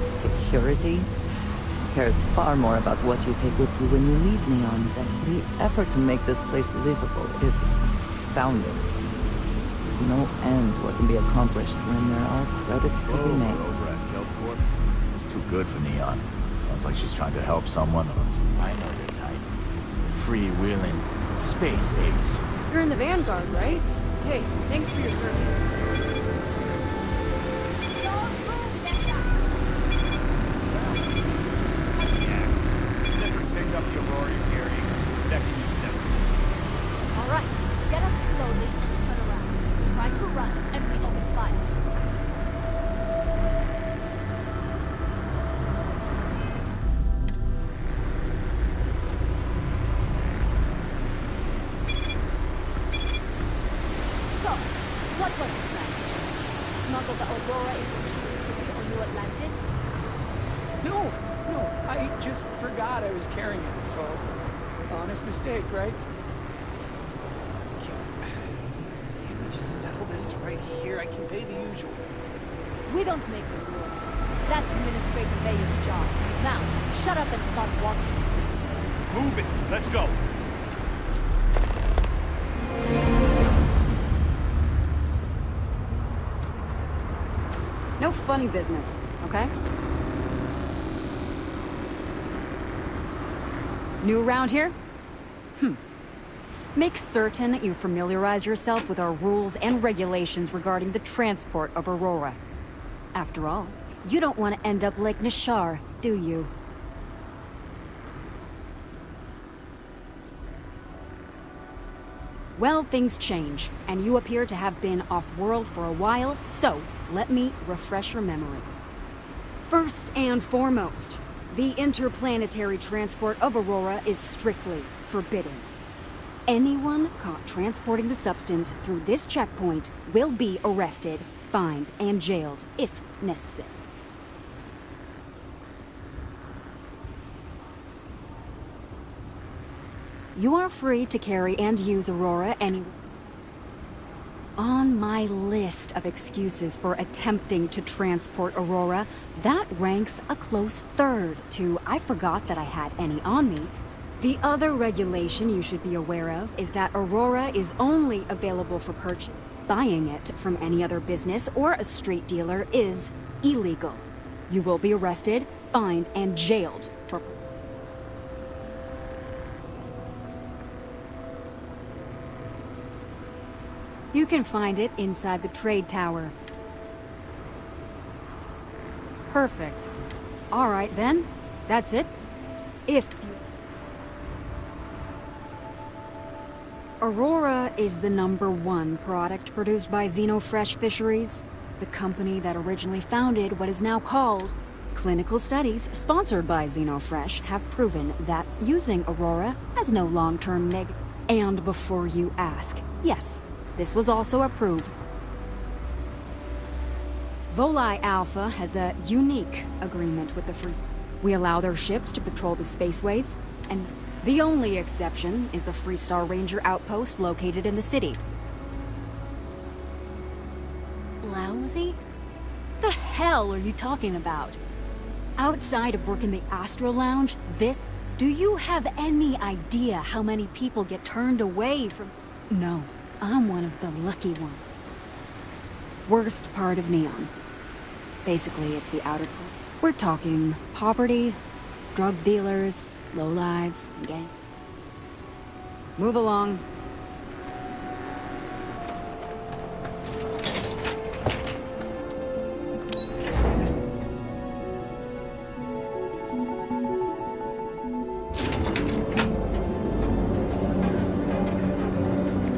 Security cares far more about what you take with you when you leave Neon than the effort to make this place livable is astounding. There's no end to what can be accomplished when there are credits to be made. Over at Kelpcorp. It's too good for Neon. Sounds like she's trying to help someone else. I know your type. Freewheeling space ace. You're in the Vanguard, right? Hey, thanks for your service. Mistake, right? Can we just settle this right here? I can pay the usual. We don't make the rules. That's Administrator Bayer's job. Now, shut up and start walking. Move it! Let's go! No funny business, okay? New around here? Make certain that you familiarize yourself with our rules and regulations regarding the transport of Aurora. After all, you don't want to end up like Nishar, do you? Well, things change, and you appear to have been off-world for a while, so let me refresh your memory. First and foremost, the interplanetary transport of Aurora is strictly forbidden. Anyone caught transporting the substance through this checkpoint will be arrested, fined, and jailed, if necessary. You are free to carry and use Aurora anywhere. On my list of excuses for attempting to transport Aurora, that ranks a close third to I forgot that I had any on me. The other regulation you should be aware of is that Aurora is only available for purchase. Buying it from any other business or a street dealer is illegal. You will be arrested, fined, and jailed for... You can find it inside the trade tower. Perfect. All right then, that's it. If you... Aurora is the #1 product produced by Xenofresh Fisheries, the company that originally founded what is now called. Clinical studies sponsored by Xenofresh have proven that using Aurora has no long-term negative. And before you ask, yes, this was also approved. Volii Alpha has a unique agreement with the Free. We allow their ships to patrol the spaceways, and the only exception is the Freestar Ranger outpost located in the city. lousy? The hell are you talking about? Outside of working the Astro Lounge, do you have any idea how many people get turned away from... No, I'm one of the lucky ones. Worst part of Neon. Basically, it's the outer core. We're talking poverty, drug dealers, lowlives, gang. Move along.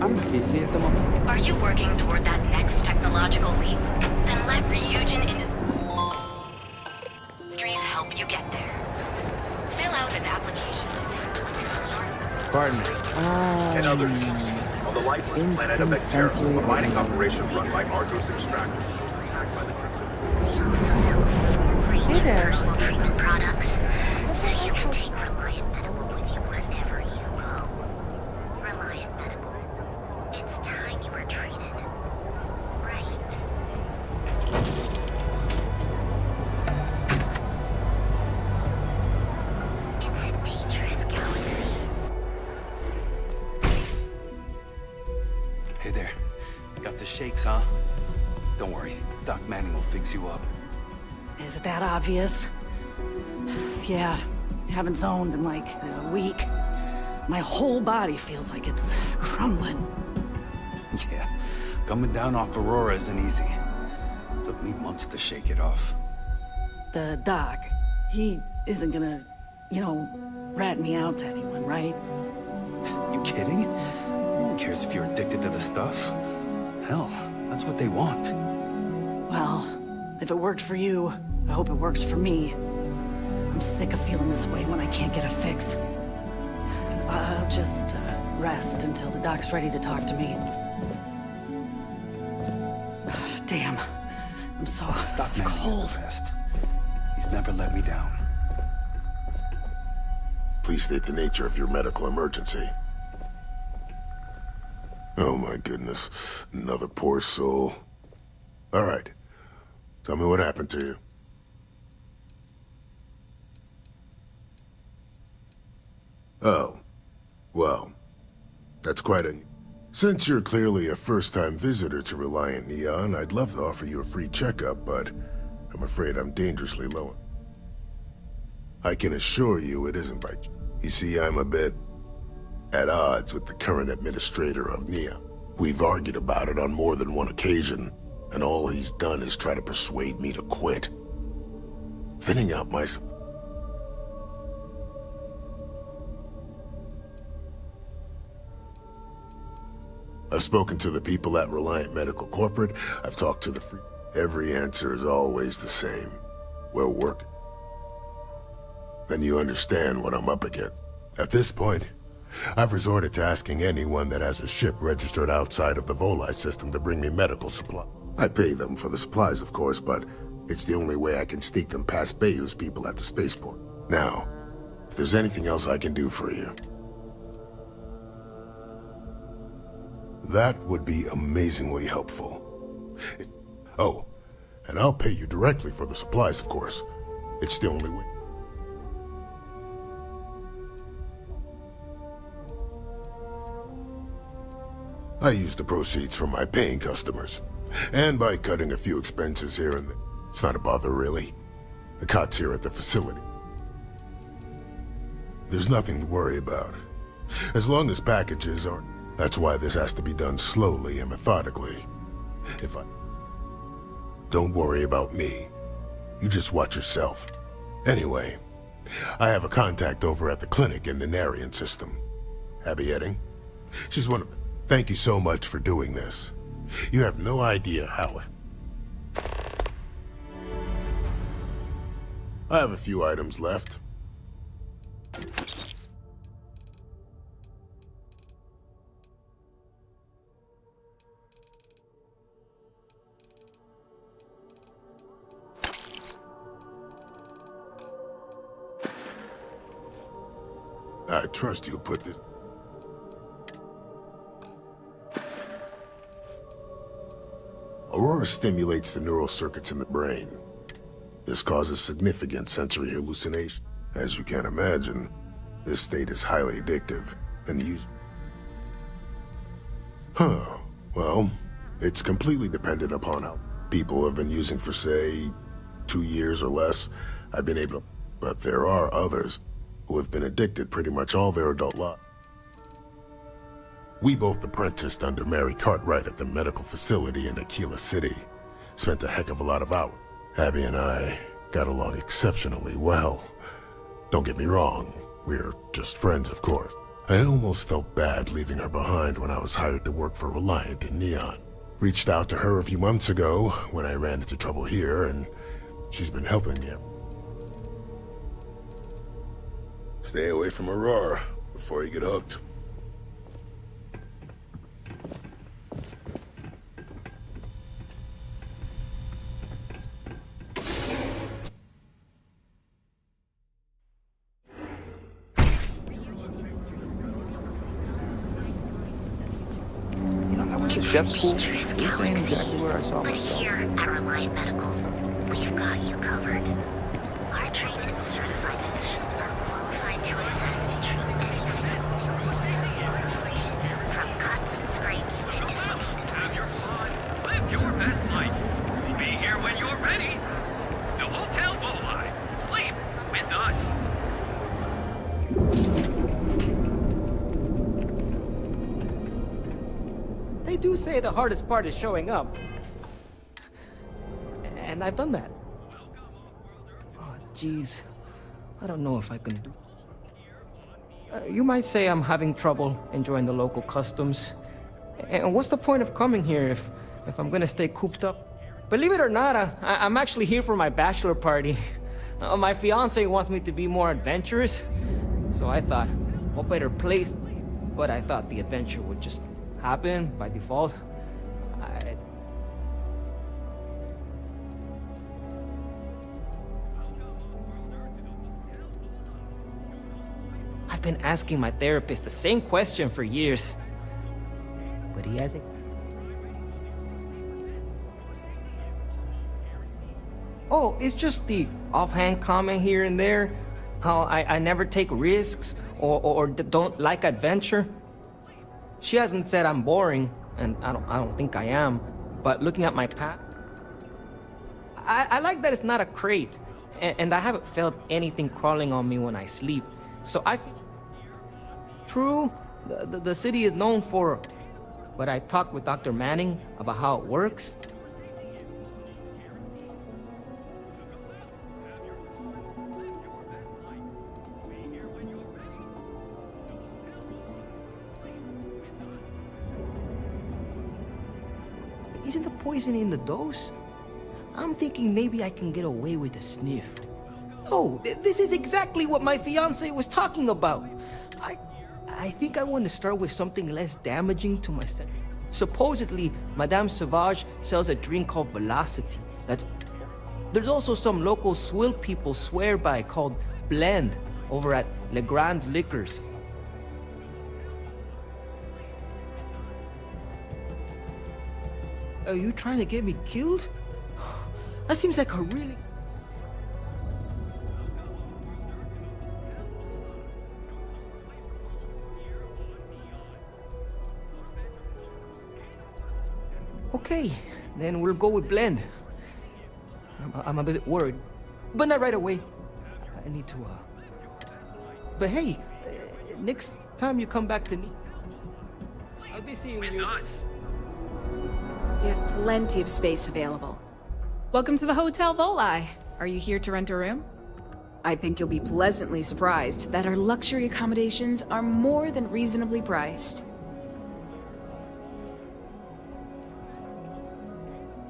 I'm busy at the moment. Are you working toward that next technological leap? Then let Ryujin Industries help you get there. Fill out an application today. Pardon me. And others. On the lifeless planet of Exterra, a mining operation run by Argos Extractor. Hey there. Treatment products, so you can take Reliant Medical with you wherever you go. Reliant Medical. It's time you were treated. Right. It's a dangerous galaxy. Hey there. Got the shakes, huh? Don't worry. Doc Manning will fix you up. Is it that obvious? Yeah, haven't zoned in like a week. My whole body feels like it's crumbling. Yeah, coming down off Aurora isn't easy. Took me months to shake it off. The doc, he isn't gonna, rat me out to anyone, right? You kidding? No one cares if you're addicted to the stuff. Hell, that's what they want. Well, if it worked for you, I hope it works for me. I'm sick of feeling this way when I can't get a fix. I'll just rest until the doc's ready to talk to me. Damn, I'm so Doc Manning is the best. He's never let me down. Please state the nature of your medical emergency. Oh my goodness, another poor soul. All right, tell me what happened to you. Oh, well, that's quite a... Since you're clearly a first-time visitor to Reliant Neon, I'd love to offer you a free checkup, but I'm afraid I'm dangerously low. I can assure you it isn't right. You see, I'm a bit at odds with the current administrator of Neon. We've argued about it on more than one occasion, and all he's done is try to persuade me to quit. Thinning out my... I've spoken to the people at Reliant Medical Corporate. I've talked to the free... Every answer is always the same. We're working. Then you understand what I'm up against. At this point, I've resorted to asking anyone that has a ship registered outside of the Voli system to bring me medical supply. I pay them for the supplies, of course, but it's the only way I can sneak them past Bayou's people at the spaceport. Now, if there's anything else I can do for you, that would be amazingly helpful. Oh, and I'll pay you directly for the supplies, of course. It's the only way. I use the proceeds from my paying customers, and by cutting a few expenses here and there. It's not a bother, really. The cot's here at the facility. There's nothing to worry about. As long as packages aren't... That's why this has to be done slowly and methodically. Don't worry about me. You just watch yourself. Anyway, I have a contact over at the clinic in the Narian system. Abby Edding. She's one of them. Thank you so much for doing this. You have no idea how... I have a few items left. I trust you'll put this... Aurora Aurora stimulates the neural circuits in the brain. This causes significant sensory hallucination. As you can imagine, this state is highly addictive, and well, it's completely dependent upon how people have been using for, say, 2 years or less. I've been able to, but there are others who have been addicted pretty much all their adult life. We both apprenticed under Mary Cartwright at the medical facility in Aquila City. Spent a heck of a lot of hours. Abby and I got along exceptionally well. Don't get me wrong, we're just friends, of course. I almost felt bad leaving her behind when I was hired to work for Reliant in Neon. Reached out to her a few months ago when I ran into trouble here, and she's been helping me. Stay away from Aurora before you get hooked. Chef school? This ain't exactly where I saw myself. But here at Reliant Medical, we've got you covered. Our trained and certified physicians are qualified to assess and treat any physical or affliction, from cuts, scrapes, to dislocated. Have your fun. Live your best life. We'll be here when you're ready. The Hotel Volai. Sleep with us. They do say the hardest part is showing up. And I've done that. Oh, jeez. I don't know if I can do... you might say I'm having trouble enjoying the local customs. And what's the point of coming here if I'm gonna stay cooped up? Believe it or not, I'm actually here for my bachelor party. My fiance wants me to be more adventurous. So I thought, what better place? But I thought the adventure would just happen by default. I've been asking my therapist the same question for years, but he hasn't. Oh, it's just the offhand comment here and there, how I never take risks or don't like adventure. She hasn't said I'm boring, and I don't think I am, but looking at my past, I like that it's not a crate, and I haven't felt anything crawling on me when I sleep, so I feel... True, the city is known for, but I talked with Dr. Manning about how it works. Isn't the poison in the dose? I'm thinking maybe I can get away with a sniff. No, this is exactly what my fiance was talking about. I think I want to start with something less damaging to my sense. Supposedly, Madame Sauvage sells a drink called Velocity. There's also some local swill people swear by called Blend over at Legrand's Liquors. Are you trying to get me killed? That seems like a really... Okay, then we'll go with Blend. I'm a bit worried, but not right away. I need to, But hey, next time you come back to me, I'll be seeing you. We have plenty of space available. Welcome to the Hotel Volai. Are you here to rent a room? I think you'll be pleasantly surprised that our luxury accommodations are more than reasonably priced.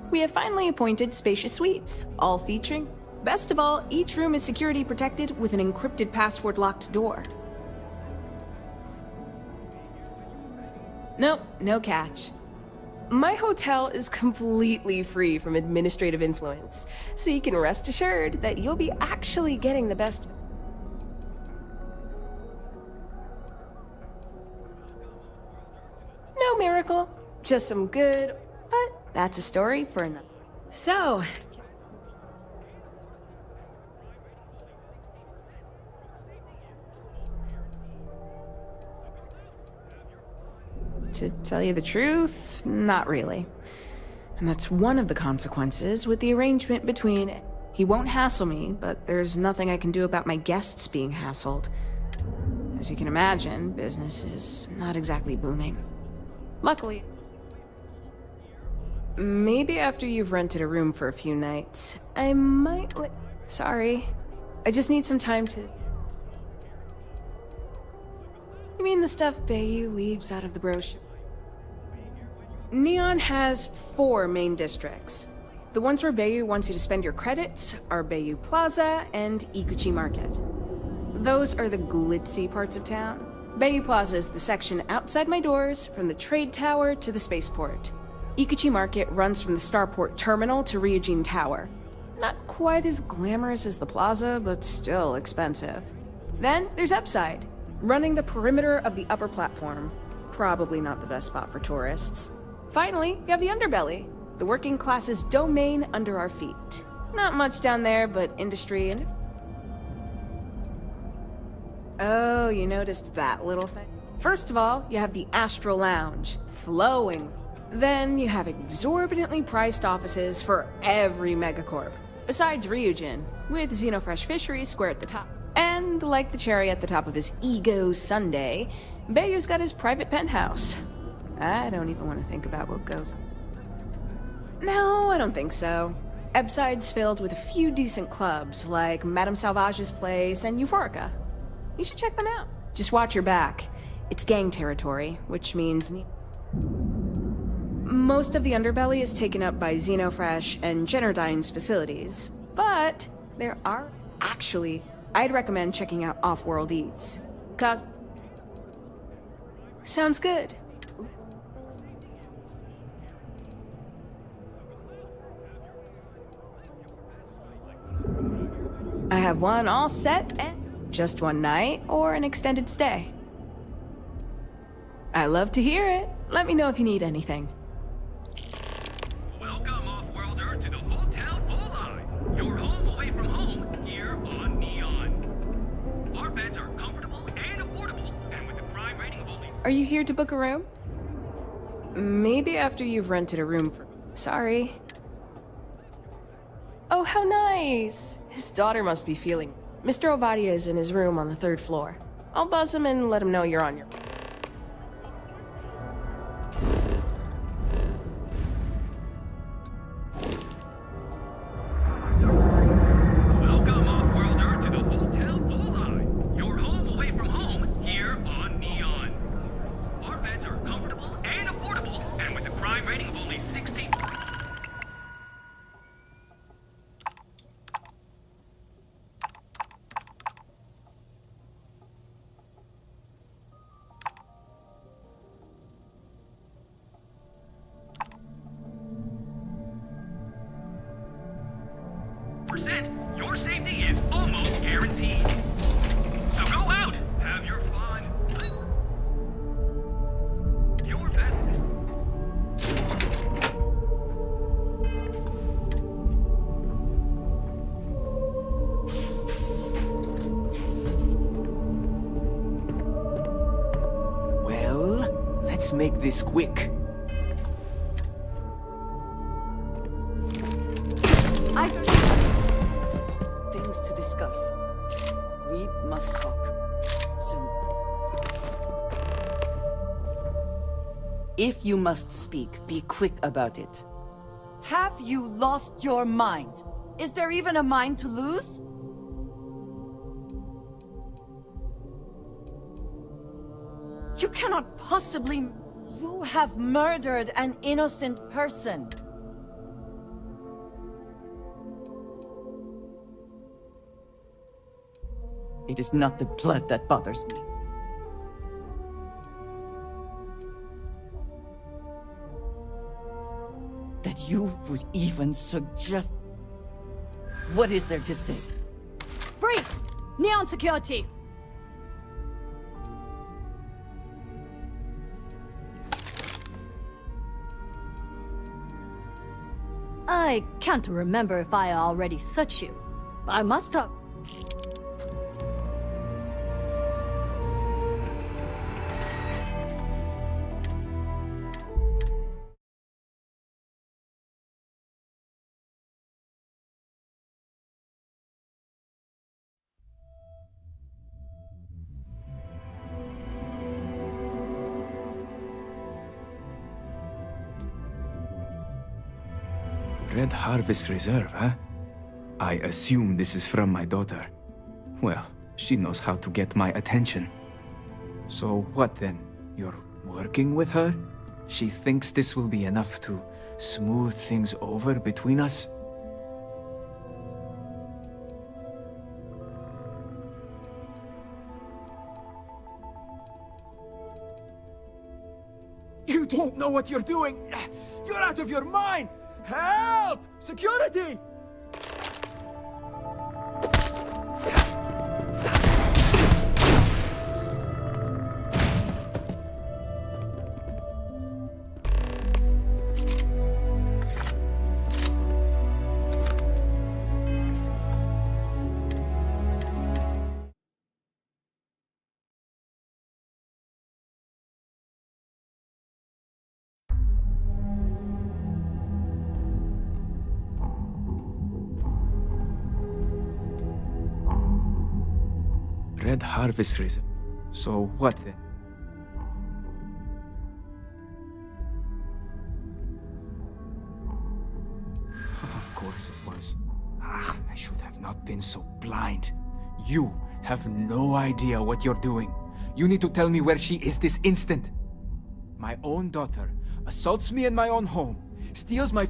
We have finally appointed spacious suites, all featuring... Best of all, each room is security protected with an encrypted password-locked door. Nope, no catch. My hotel is completely free from administrative influence, so you can rest assured that you'll be actually getting the best... No miracle, just some good, but that's a story for another. So, to tell you the truth, not really. And that's one of the consequences with the arrangement between... He won't hassle me, but there's nothing I can do about my guests being hassled. As you can imagine, business is not exactly booming. Luckily... Maybe after you've rented a room for a few nights, I might Sorry. I just need some time to... You mean the stuff Bayou leaves out of the brochure? Neon has 4 main districts. The ones where Bayou wants you to spend your credits are Bayou Plaza and Ikuchi Market. Those are the glitzy parts of town. Bayou Plaza is the section outside my doors, from the trade tower to the spaceport. Ikuchi Market runs from the Starport Terminal to Ryujin Tower. Not quite as glamorous as the plaza, but still expensive. Then there's Upside, running the perimeter of the upper platform. Probably not the best spot for tourists. Finally, you have the Underbelly, the working class's domain under our feet. Not much down there, but industry and... Oh, you noticed that little thing? First of all, you have the Astral Lounge, flowing. Then you have exorbitantly priced offices for every megacorp, besides Ryujin, with Xenofresh Fisheries square at the top. And like the cherry at the top of his ego sundae, Bayou's got his private penthouse. I don't even want to think about what goes on. No, I don't think so. Ebside's filled with a few decent clubs, like Madame Salvage's place and Euphorica. You should check them out. Just watch your back. It's gang territory, which means... Most of the underbelly is taken up by Xenofresh and Generdyne's facilities, but there are... Actually, I'd recommend checking out Off-World Eats. Sounds good. I have one all set and just one night or an extended stay. I love to hear it. Let me know if you need anything. Welcome, Off-Worlder, to the Hotel Volai. Your home away from home here on Neon. Our beds are comfortable and affordable, and with a crime rating of only... Are you here to book a room? Maybe after you've rented a room for... Sorry. Oh, how nice! His daughter must be feeling... Mr. Ovadia is in his room on the 3rd floor. I'll buzz him and let him know you're on your... Welcome, Off-Worlder, to the Hotel Volai. Your home away from home here on Neon. Our beds are comfortable and affordable, and with a crime rating of only 60... Your safety is almost guaranteed. So go out, have your fun. Your best. Well, let's make this quick. Things to discuss. We must talk. Soon. If you must speak, be quick about it. Have you lost your mind? Is there even a mind to lose? You cannot possibly... You have murdered an innocent person. It is not the blood that bothers me. That you would even suggest... What is there to say? Freeze! Neon security! I can't remember if I already such you. I must have. Red Harvest Reserve, huh? I assume this is from my daughter. Well, she knows how to get my attention. So what then? You're working with her? She thinks this will be enough to smooth things over between us? You don't know what you're doing! You're out of your mind! Help! Security! Red Harvest Reserve. So what then? Of course it was. I should have not been so blind. You have no idea what you're doing. You need to tell me where she is this instant. My own daughter assaults me in my own home, steals my...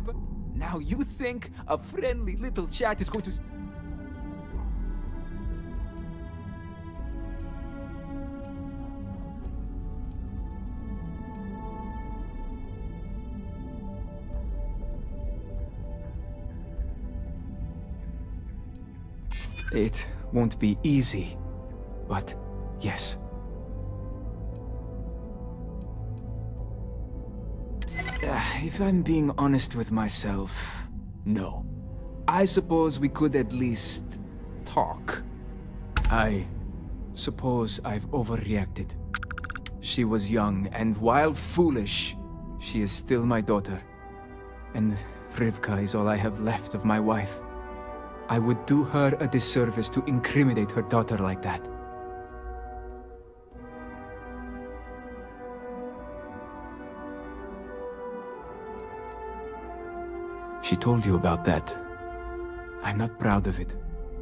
Now you think a friendly little chat is going to... It won't be easy, but yes. If I'm being honest with myself, no. I suppose we could at least talk. I suppose I've overreacted. She was young, and while foolish, she is still my daughter. And Rivka is all I have left of my wife. I would do her a disservice to incriminate her daughter like that. She told you about that. I'm not proud of it.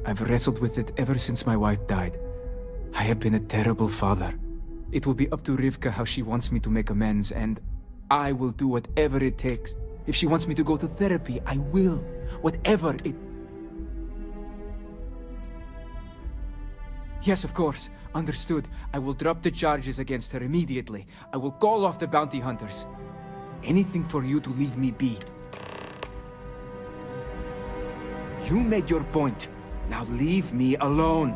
I've wrestled with it ever since my wife died. I have been a terrible father. It will be up to Rivka how she wants me to make amends, and I will do whatever it takes. If she wants me to go to therapy, I will. Whatever it... Yes, of course. Understood. I will drop the charges against her immediately. I will call off the bounty hunters. Anything for you to leave me be. You made your point. Now leave me alone.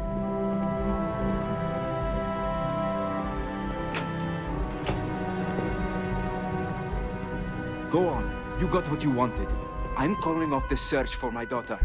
Go on. You got what you wanted. I'm calling off the search for my daughter.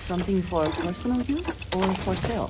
Something for personal use or for sale?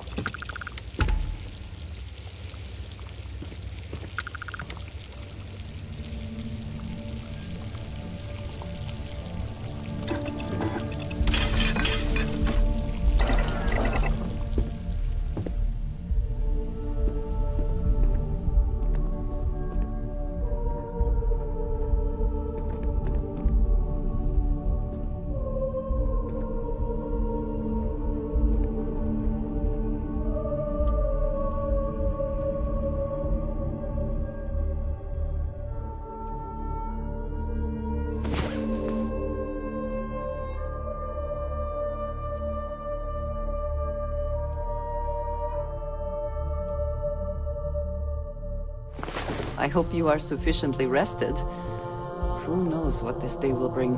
I hope you are sufficiently rested. Who knows what this day will bring?